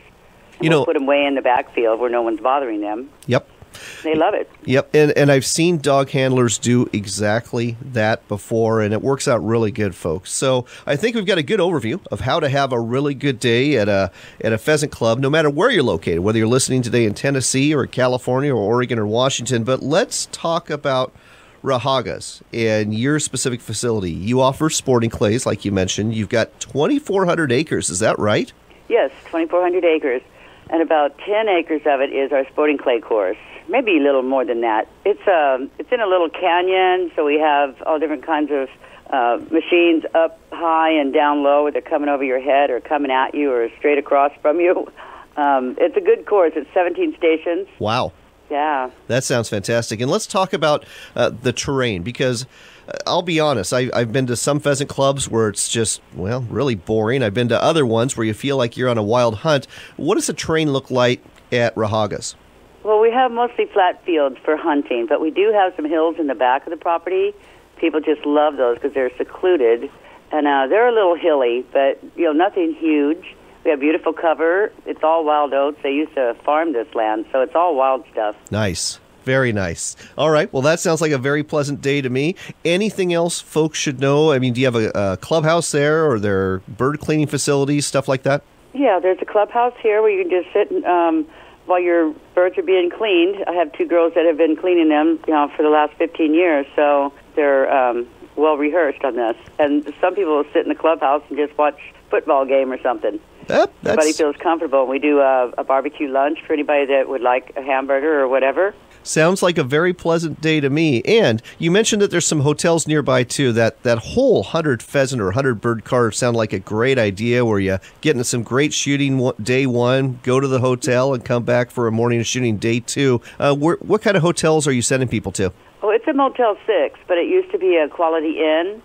We'll put them way in the backfield where no one's bothering them. Yep. They love it. Yep, and I've seen dog handlers do exactly that before, and it works out really good, folks. So I think we've got a good overview of how to have a really good day at a pheasant club, no matter where you're located, whether you're listening today in Tennessee or California or Oregon or Washington. But let's talk about Rahagas and your specific facility. You offer sporting clays, like you mentioned. You've got 2,400 acres. Is that right? Yes, 2,400 acres. And about 10 acres of it is our sporting clay course. Maybe a little more than that. It's in a little canyon, so we have all different kinds of machines up high and down low, where they're coming over your head or coming at you or straight across from you. It's a good course. It's 17 stations. Wow. Yeah. That sounds fantastic. And let's talk about the terrain, because I'll be honest, I've been to some pheasant clubs where it's just, really boring. I've been to other ones where you feel like you're on a wild hunt. What does the terrain look like at Rahagas? Well, we have mostly flat fields for hunting, but we do have some hills in the back of the property. People just love those because they're secluded. And they're a little hilly, but, nothing huge. We have beautiful cover. It's all wild oats. They used to farm this land, so it's all wild stuff. Nice. Very nice. All right. Well, that sounds like a very pleasant day to me. Anything else folks should know? I mean, do you have a clubhouse there, or there are bird cleaning facilities, stuff like that? Yeah, there's a clubhouse here where you can just sit while your birds are being cleaned. I have 2 girls that have been cleaning them, for the last 15 years, so they're well rehearsed on this. And some people will sit in the clubhouse and just watch a football game or something. Everybody feels comfortable. We do a barbecue lunch for anybody that would like a hamburger or whatever. Sounds like a very pleasant day to me. And you mentioned that there's some hotels nearby, too. That whole 100 pheasant or 100 bird card sound like a great idea where you get into some great shooting day one, go to the hotel, and come back for a morning of shooting day two. What kind of hotels are you sending people to? Oh, it's a Motel 6, but it used to be a Quality Inn.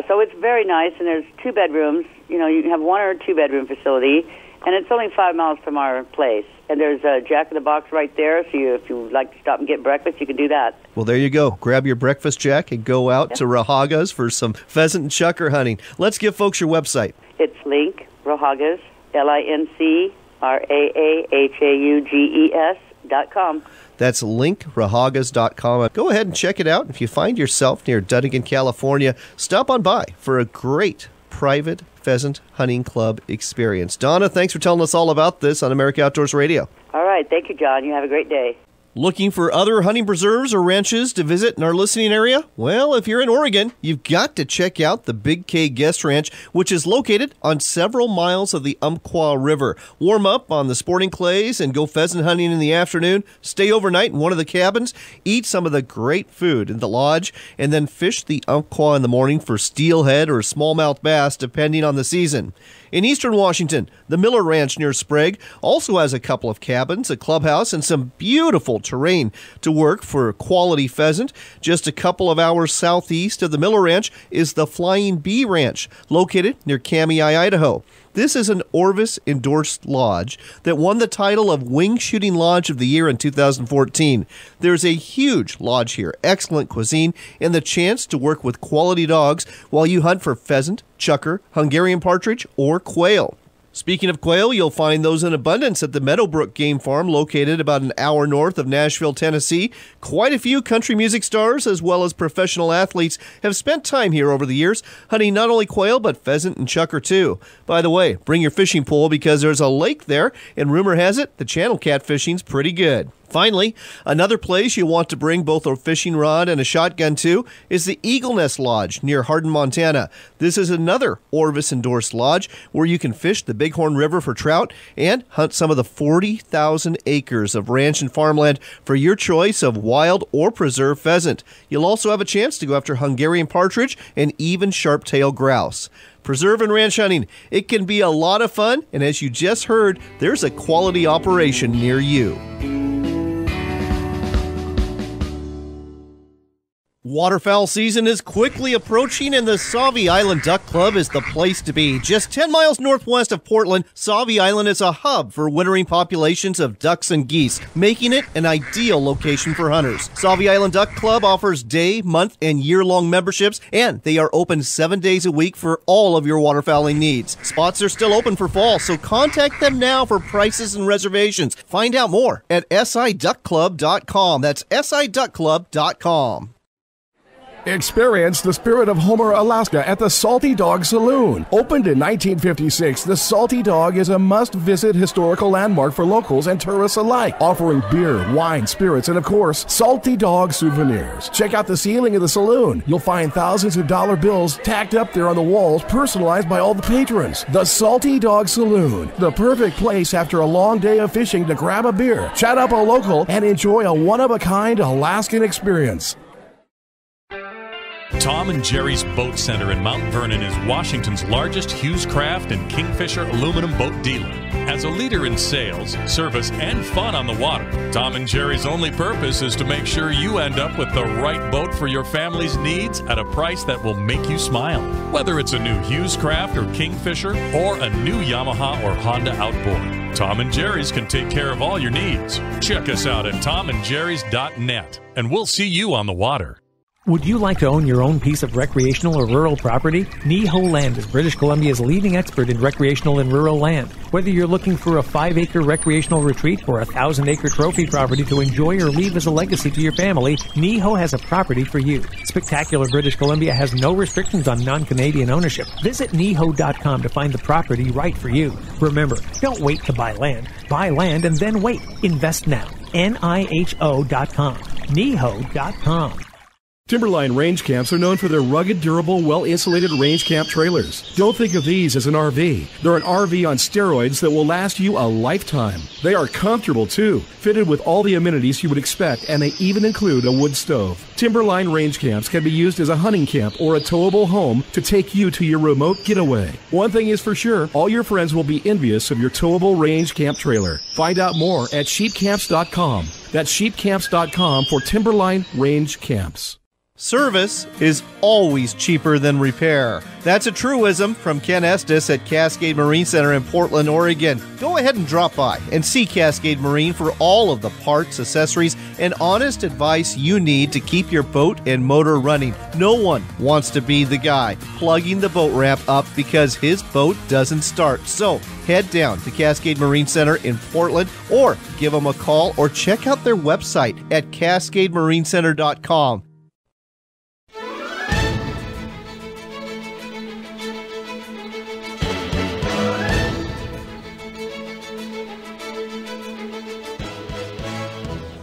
So it's very nice, and there's 2 bedrooms. You know, you can have 1 or 2 bedroom facility, and it's only 5 miles from our place. And there's a Jack in the Box right there, so if you would like to stop and get breakfast, you can do that. Well, there you go. Grab your breakfast, Jack, and go out to Rahaga's for some pheasant and chukar hunting. Let's give folks your website. It's Link Rahaga's, LINCRAHAUGES.com. That's linkrahagas.com. Go ahead and check it out. If you find yourself near Dunnigan, California, stop on by for a great private pheasant hunting club experience. Donna, thanks for telling us all about this on America Outdoors Radio. All right. Thank you, John. You have a great day. Looking for other hunting preserves or ranches to visit in our listening area? Well, if you're in Oregon, you've got to check out the Big K Guest Ranch, which is located on several miles of the Umpqua River. Warm up on the sporting clays and go pheasant hunting in the afternoon. Stay overnight in one of the cabins. Eat some of the great food in the lodge, and then fish the Umpqua in the morning for steelhead or smallmouth bass, depending on the season. In eastern Washington, the Miller Ranch near Sprague also has a couple of cabins, a clubhouse, and some beautiful terrain to work for quality pheasant. Just a couple of hours southeast of the Miller Ranch is the Flying Bee Ranch, located near Kamiah, Idaho. This is an Orvis-endorsed lodge that won the title of Wing Shooting Lodge of the Year in 2014. There's a huge lodge here, excellent cuisine, and the chance to work with quality dogs while you hunt for pheasant, chukar, Hungarian partridge, or quail. Speaking of quail, you'll find those in abundance at the Meadowbrook Game Farm, located about an hour north of Nashville, Tennessee. Quite a few country music stars, as well as professional athletes, have spent time here over the years, hunting not only quail, but pheasant and chukar too. By the way, bring your fishing pole because there's a lake there, and rumor has it the channel cat fishing's pretty good. Finally, another place you want to bring both a fishing rod and a shotgun to is the Eagle Nest Lodge near Hardin, Montana. This is another Orvis-endorsed lodge where you can fish the Bighorn River for trout and hunt some of the 40,000 acres of ranch and farmland for your choice of wild or preserved pheasant. You'll also have a chance to go after Hungarian partridge and even sharp-tailed grouse. Preserve and ranch hunting, it can be a lot of fun, and as you just heard, there's a quality operation near you. Waterfowl season is quickly approaching, and the Sauvie Island Duck Club is the place to be. Just 10 miles northwest of Portland, Sauvie Island is a hub for wintering populations of ducks and geese, making it an ideal location for hunters. Sauvie Island Duck Club offers day, month, and year-long memberships, and they are open 7 days a week for all of your waterfowling needs. Spots are still open for fall, so contact them now for prices and reservations. Find out more at siduckclub.com. That's siduckclub.com. Experience the spirit of Homer, Alaska at the Salty Dog Saloon. Opened in 1956, the Salty Dog is a must-visit historical landmark for locals and tourists alike, offering beer, wine, spirits, and of course, Salty Dog souvenirs. Check out the ceiling of the saloon. You'll find thousands of dollar bills tacked up there on the walls, personalized by all the patrons. The Salty Dog Saloon, the perfect place after a long day of fishing to grab a beer, chat up a local, and enjoy a one-of-a-kind Alaskan experience. Tom and Jerry's Boat Center in Mount Vernon is Washington's largest Hughes Craft and Kingfisher aluminum boat dealer. As a leader in sales, service, and fun on the water, Tom and Jerry's only purpose is to make sure you end up with the right boat for your family's needs at a price that will make you smile. Whether it's a new Hughes Craft or Kingfisher or a new Yamaha or Honda outboard, Tom and Jerry's can take care of all your needs. Check us out at tomandjerrys.net, and we'll see you on the water. Would you like to own your own piece of recreational or rural property? Neho Land is British Columbia's leading expert in recreational and rural land. Whether you're looking for a 5-acre recreational retreat or a 1,000-acre trophy property to enjoy or leave as a legacy to your family, Neho has a property for you. Spectacular British Columbia has no restrictions on non-Canadian ownership. Visit Neho.com to find the property right for you. Remember, don't wait to buy land. Buy land and then wait. Invest now. NIHO.com. Neho.com. Timberline range camps are known for their rugged, durable, well-insulated range camp trailers. Don't think of these as an RV. They're an RV on steroids that will last you a lifetime. They are comfortable, too, fitted with all the amenities you would expect, and they even include a wood stove. Timberline range camps can be used as a hunting camp or a towable home to take you to your remote getaway. One thing is for sure, all your friends will be envious of your towable range camp trailer. Find out more at sheepcamps.com. That's sheepcamps.com for Timberline range camps. Service is always cheaper than repair. That's a truism from Ken Estes at Cascade Marine Center in Portland, Oregon. Go ahead and drop by and see Cascade Marine for all of the parts, accessories, and honest advice you need to keep your boat and motor running. No one wants to be the guy plugging the boat ramp up because his boat doesn't start. So head down to Cascade Marine Center in Portland or give them a call or check out their website at cascademarinecenter.com.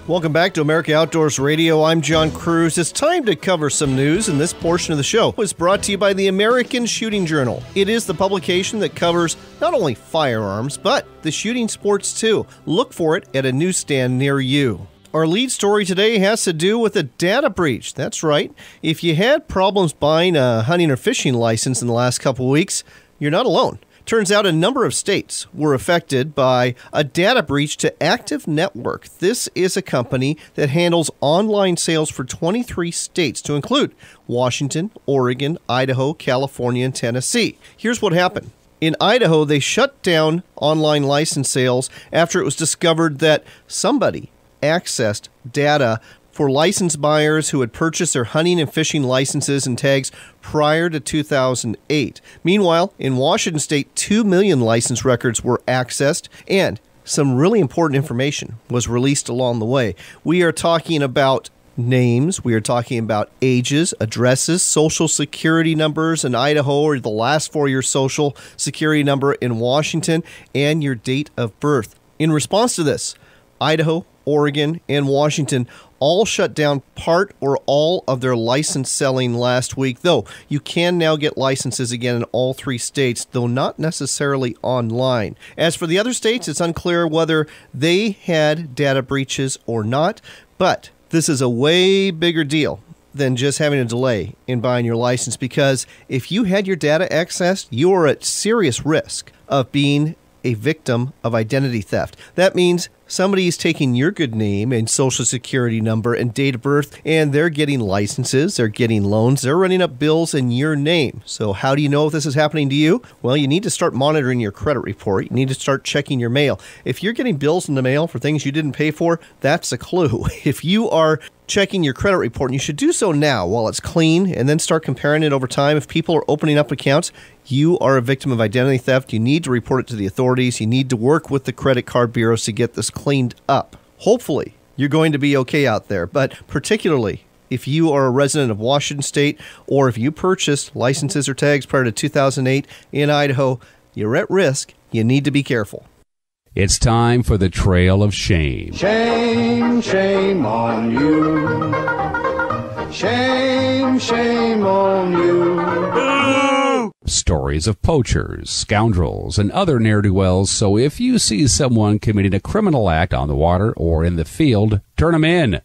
Welcome back to America Outdoors Radio. I'm John Cruz. It's time to cover some news, and this portion of the show was brought to you by the American Shooting Journal. It is the publication that covers not only firearms, but the shooting sports too. Look for it at a newsstand near you. Our lead story today has to do with a data breach. That's right. If you had problems buying a hunting or fishing license in the last couple of weeks, you're not alone. Turns out a number of states were affected by a data breach to Active Network. This is a company that handles online sales for 23 states, to include Washington, Oregon, Idaho, California, and Tennessee. Here's what happened. In Idaho, they shut down online license sales after it was discovered that somebody accessed data for licensed buyers who had purchased their hunting and fishing licenses and tags prior to 2008. Meanwhile, in Washington state, 2 million license records were accessed, and some really important information was released along the way. We are talking about names, we are talking about ages, addresses, social security numbers in Idaho, or the last 4 year social security number in Washington, and your date of birth. In response to this, Idaho, Oregon, and Washington all shut down part or all of their license selling last week, though you can now get licenses again in all 3 states, though not necessarily online. As for the other states, it's unclear whether they had data breaches or not, but this is a way bigger deal than just having a delay in buying your license, because if you had your data accessed, you are at serious risk of being a victim of identity theft. That means somebody is taking your good name and social security number and date of birth, and they're getting licenses, they're getting loans, they're running up bills in your name. So how do you know if this is happening to you? Well, you need to start monitoring your credit report. You need to start checking your mail. If you're getting bills in the mail for things you didn't pay for, that's a clue. If you are checking your credit report, and you should do so now while it's clean, and then start comparing it over time. If people are opening up accounts, you are a victim of identity theft. You need to report it to the authorities. You need to work with the credit card bureaus to get this cleaned up. Hopefully, you're going to be okay out there, but particularly if you are a resident of Washington State, or if you purchased licenses or tags prior to 2008 in Idaho, you're at risk. You need to be careful. It's time for the Trail of Shame. Shame, shame on you. Shame, shame on you. Stories of poachers, scoundrels, and other ne'er-do-wells, so if you see someone committing a criminal act on the water or in the field, turn them in.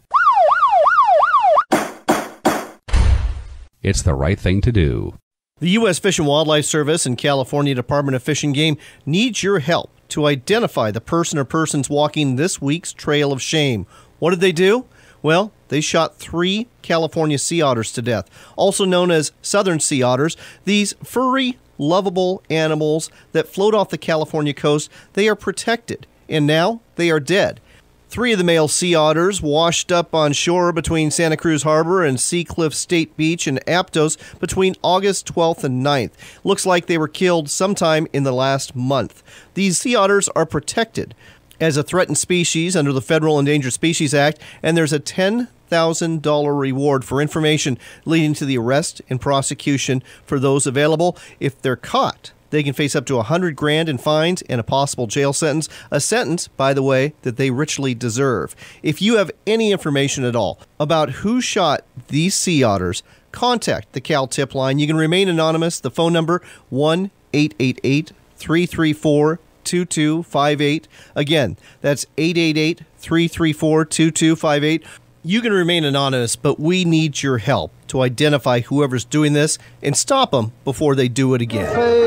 It's the right thing to do. The U.S. Fish and Wildlife Service and California Department of Fish and Game needs your help to identify the person or persons walking this week's Trail of Shame. What did they do? Well, they shot 3 California sea otters to death, also known as southern sea otters. These furry, lovable animals that float off the California coast, they are protected, and now they are dead. 3 of the male sea otters washed up on shore between Santa Cruz Harbor and Sea Cliff State Beach in Aptos between August 12th and 9th. Looks like they were killed sometime in the last month. These sea otters are protected as a threatened species under the Federal Endangered Species Act, and there's a $10,000 reward for information leading to the arrest and prosecution for those available. If they're caught, They can face up to $100,000 in fines and a possible jail sentence, a sentence, by the way, that they richly deserve. If you have any information at all about who shot these sea otters, contact the Cal Tip Line. You can remain anonymous. The phone number, 1-888-334-2258. Again, that's 888-334-2258. You can remain anonymous, but we need your help to identify whoever's doing this and stop them before they do it again.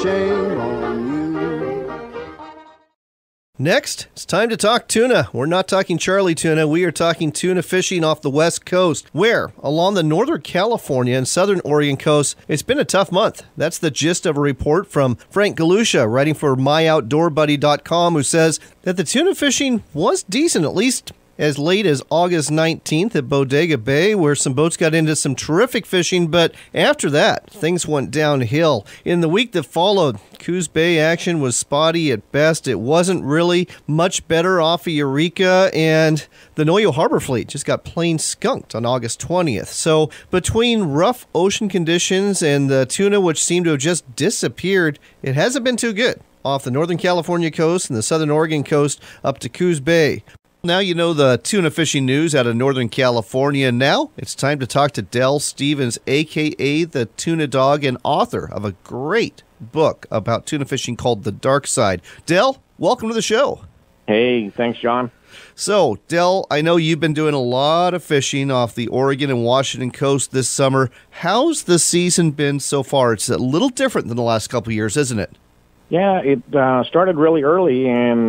Shame on you. Next, it's time to talk tuna. We're not talking Charlie tuna. We are talking tuna fishing off the West Coast, where, along the Northern California and Southern Oregon coast, it's been a tough month. That's the gist of a report from Frank Galusha, writing for MyOutdoorBuddy.com, who says that the tuna fishing was decent, at least as late as August 19th at Bodega Bay, where some boats got into some terrific fishing, but after that, things went downhill. In the week that followed, Coos Bay action was spotty at best. It wasn't really much better off of Eureka, and the Noyo Harbor Fleet just got plain skunked on August 20th. So between rough ocean conditions and the tuna, which seemed to have just disappeared, it hasn't been too good off the Northern California coast and the Southern Oregon coast up to Coos Bay. Now you know the tuna fishing news out of Northern California. Now it's time to talk to Del Stevens, a.k.a. the Tuna Dog, and author of a great book about tuna fishing called The Dark Side. Del, welcome to the show. Hey, thanks, John. So, Del, I know you've been doing a lot of fishing off the Oregon and Washington coast this summer. How's the season been so far? It's a little different than the last couple of years, isn't it? Yeah, it started really early in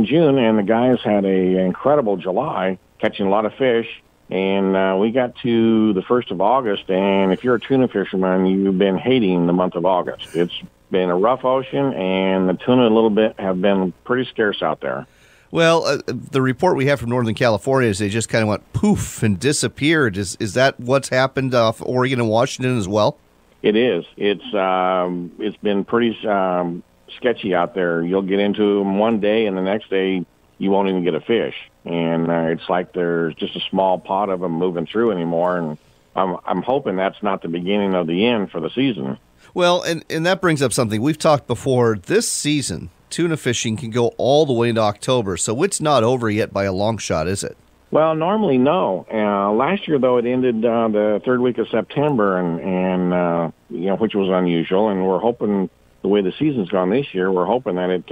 June, and the guys had an incredible July, catching a lot of fish. And we got to the 1st of August, and if you're a tuna fisherman, you've been hating the month of August. It's been a rough ocean, and the tuna a little bit have been pretty scarce out there. Well, the report we have from Northern California is they just kind of went poof and disappeared. Is that what's happened off Oregon and Washington as well? It is. It's been pretty sketchy out there. You'll get into them one day, and the next day you won't even get a fish. And it's like there's just a small pot of them moving through anymore. And I'm hoping that's not the beginning of the end for the season. Well, and that brings up something. We've talked before. This season, tuna fishing can go all the way into October, so it's not over yet by a long shot, is it? Well, normally, no. Last year, though, it ended the third week of September, and which was unusual. And we're hoping, the way the season's gone this year, we're hoping that it,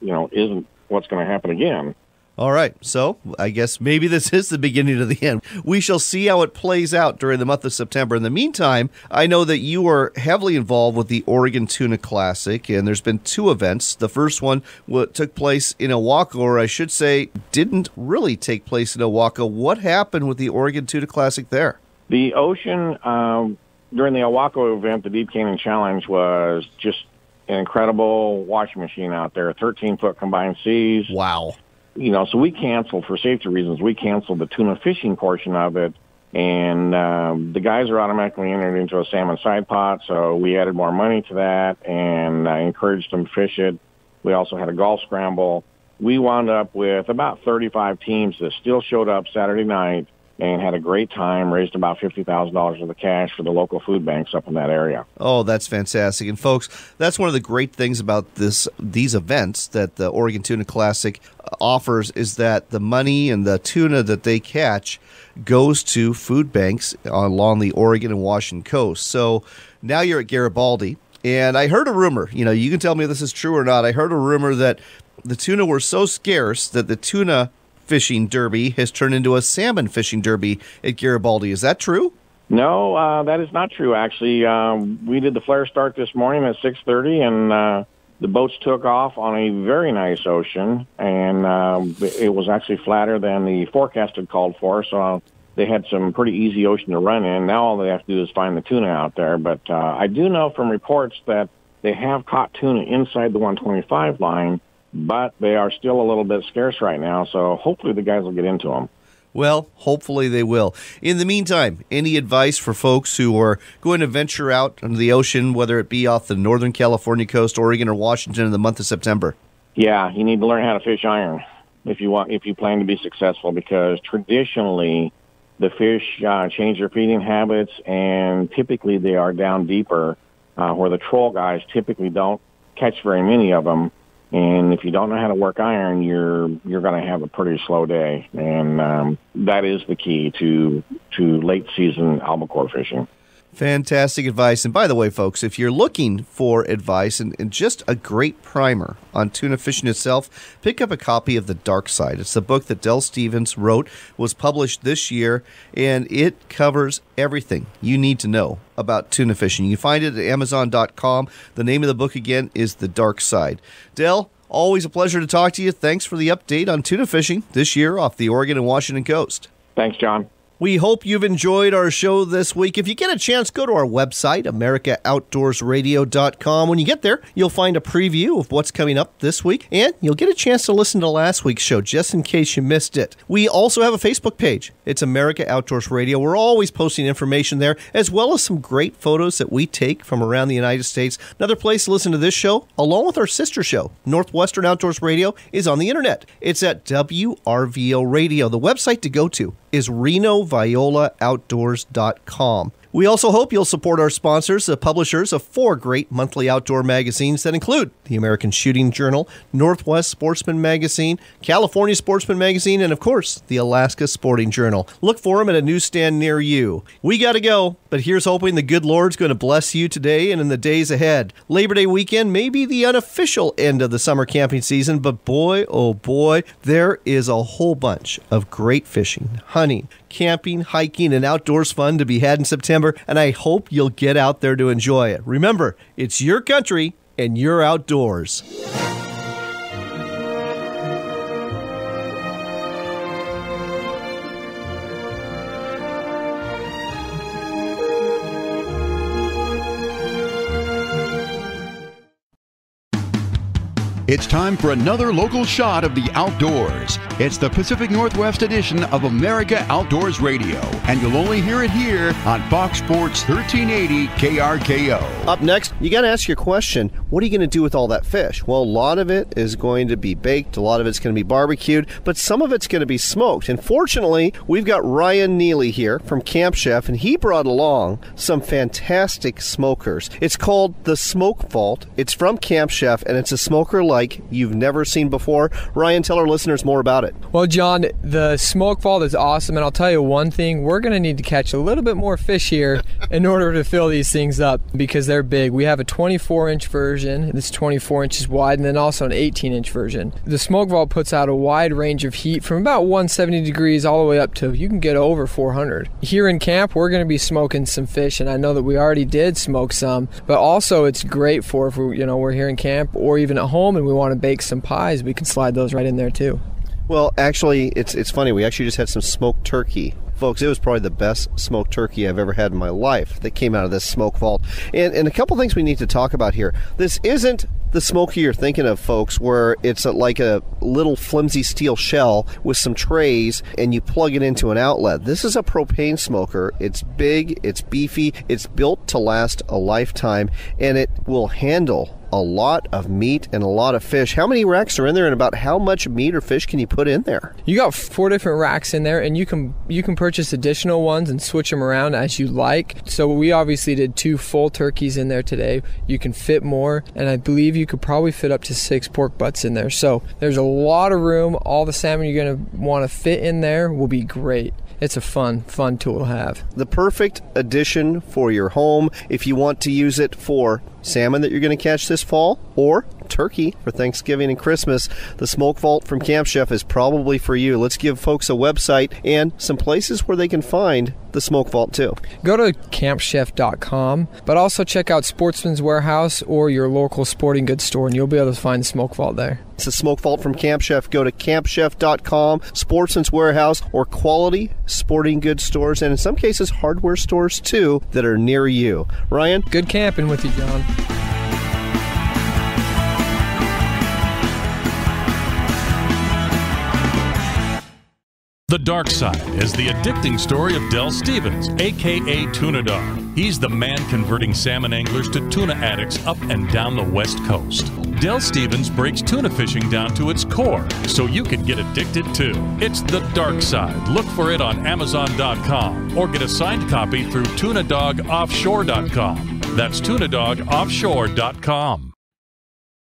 isn't what's going to happen again. All right, so I guess maybe this is the beginning of the end. We shall see how it plays out during the month of September. In the meantime, I know that you are heavily involved with the Oregon Tuna Classic, and there's been 2 events. The first one took place in Owaka, or I should say didn't really take place in Owaka. What happened with the Oregon Tuna Classic there? The ocean, during the Owaka event, the Deep Canyon Challenge was just an incredible washing machine out there, 13-foot combined seas. Wow. So we canceled, for safety reasons, we canceled the tuna fishing portion of it, and the guys are automatically entered into a salmon side pot, so we added more money to that, and I encouraged them to fish it. We also had a golf scramble. We wound up with about 35 teams that still showed up Saturday night and had a great time, raised about $50,000 worth of cash for the local food banks up in that area. Oh, that's fantastic. And folks, that's one of the great things about these events that the Oregon Tuna Classic offers, is that the money and the tuna that they catch goes to food banks along the Oregon and Washington coast. So now you're at Garibaldi, and I heard a rumor, you can tell me if this is true or not. I heard a rumor that the tuna were so scarce that the tuna fishing derby has turned into a salmon fishing derby at Garibaldi. Is that true? No, that is not true, actually. We did the flare start this morning at 6:30, and the boats took off on a very nice ocean, and it was actually flatter than the forecast had called for, so they had some pretty easy ocean to run in. Now all they have to do is find the tuna out there, but I do know from reports that they have caught tuna inside the 125 line, but they are still a little bit scarce right now, so hopefully the guys will get into them. Well, hopefully they will. In the meantime, any advice for folks who are going to venture out into the ocean, whether it be off the Northern California coast, Oregon, or Washington in the month of September? Yeah, you need to learn how to fish iron if you plan to be successful, because traditionally the fish change their feeding habits, and typically they are down deeper where the troll guys typically don't catch very many of them. And if you don't know how to work iron, you're going to have a pretty slow day. And that is the key to late season albacore fishing. Fantastic advice. And by the way, folks, if you're looking for advice and just a great primer on tuna fishing itself, pick up a copy of The Dark Side. It's the book that Del Stevens wrote, was published this year, and it covers everything you need to know about tuna fishing. You can find it at Amazon.com. The name of the book, again, is The Dark Side. Del, always a pleasure to talk to you. Thanks for the update on tuna fishing this year off the Oregon and Washington coast. Thanks, John. We hope you've enjoyed our show this week. If you get a chance, go to our website, AmericaOutdoorsRadio.com. When you get there, you'll find a preview of what's coming up this week, and you'll get a chance to listen to last week's show, just in case you missed it. We also have a Facebook page. It's America Outdoors Radio. We're always posting information there, as well as some great photos that we take from around the United States. Another place to listen to this show, along with our sister show, Northwestern Outdoors Radio, is on the internet. It's at WRVO Radio. The website to go to is RenoViolaOutdoors.com. We also hope you'll support our sponsors, the publishers of 4 great monthly outdoor magazines that include the American Shooting Journal, Northwest Sportsman Magazine, California Sportsman Magazine, and of course, the Alaska Sporting Journal. Look for them at a newsstand near you. We got to go, but here's hoping the good Lord's going to bless you today and in the days ahead. Labor Day weekend may be the unofficial end of the summer camping season, but boy, oh boy, there is a whole bunch of great fishing, hunting, camping, hiking, and outdoors fun to be had in September, and I hope you'll get out there to enjoy it. Remember, it's your country and your outdoors. It's time for another local shot of the outdoors. It's the Pacific Northwest edition of America Outdoors Radio, and you'll only hear it here on Fox Sports 1380 KRKO. Up next, you got to ask your question, what are you going to do with all that fish? Well, a lot of it is going to be baked, a lot of it's going to be barbecued, but some of it's going to be smoked. And fortunately, we've got Ryan Neely here from Camp Chef, and he brought along some fantastic smokers. It's called the Smoke Vault. It's from Camp Chef, and it's a smoker like you've never seen before. Ryan, tell our listeners more about it. Well, John, the Smoke Vault is awesome, and I'll tell you one thing, we're going to need to catch a little bit more fish here in order to fill these things up because they're big. We have a 24-inch version that's 24 inches wide, and then also an 18-inch version. The Smoke Vault puts out a wide range of heat from about 170 degrees all the way up to, you can get over 400. Here in camp, we're going to be smoking some fish, and I know that we already did smoke some, but also it's great for if we're here in camp or even at home and we want to bake some pies, we can slide those right in there too. Well, actually, it's funny. We actually just had some smoked turkey. Folks, it was probably the best smoked turkey I've ever had in my life that came out of this Smoke Vault. And a couple things we need to talk about here. This isn't the smoker you're thinking of, folks, where it's like a little flimsy steel shell with some trays and you plug it into an outlet. This is a propane smoker. It's big, it's beefy, it's built to last a lifetime, and it will handle a lot of meat and a lot of fish. How many racks are in there, and about how much meat or fish can you put in there? You got 4 different racks in there, and you can purchase additional ones and switch them around as you like. So we obviously did 2 full turkeys in there today. You can fit more, and I believe you could probably fit up to 6 pork butts in there. So there's a lot of room. All the salmon you're going to want to fit in there will be great. It's a fun tool to have. The perfect addition for your home if you want to use it for salmon that you're going to catch this fall or turkey for Thanksgiving and Christmas. The Smoke Vault from Camp Chef is probably for you. Let's give folks a website and some places where they can find the Smoke Vault too. Go to campchef.com, but also check out Sportsman's Warehouse or your local sporting goods store, and you'll be able to find the Smoke Vault there. It's the Smoke Vault from Camp Chef. Go to campchef.com, Sportsman's Warehouse, or quality sporting goods stores, and in some cases hardware stores too that are near you. Ryan? Good camping with you, John. The Dark Side is the addicting story of Del Stevens, a.k.a. Tuna Dog. He's the man converting salmon anglers to tuna addicts up and down the West Coast. Del Stevens breaks tuna fishing down to its core so you can get addicted too. It's The Dark Side. Look for it on Amazon.com or get a signed copy through TunaDogOffshore.com. That's tunadogoffshore.com.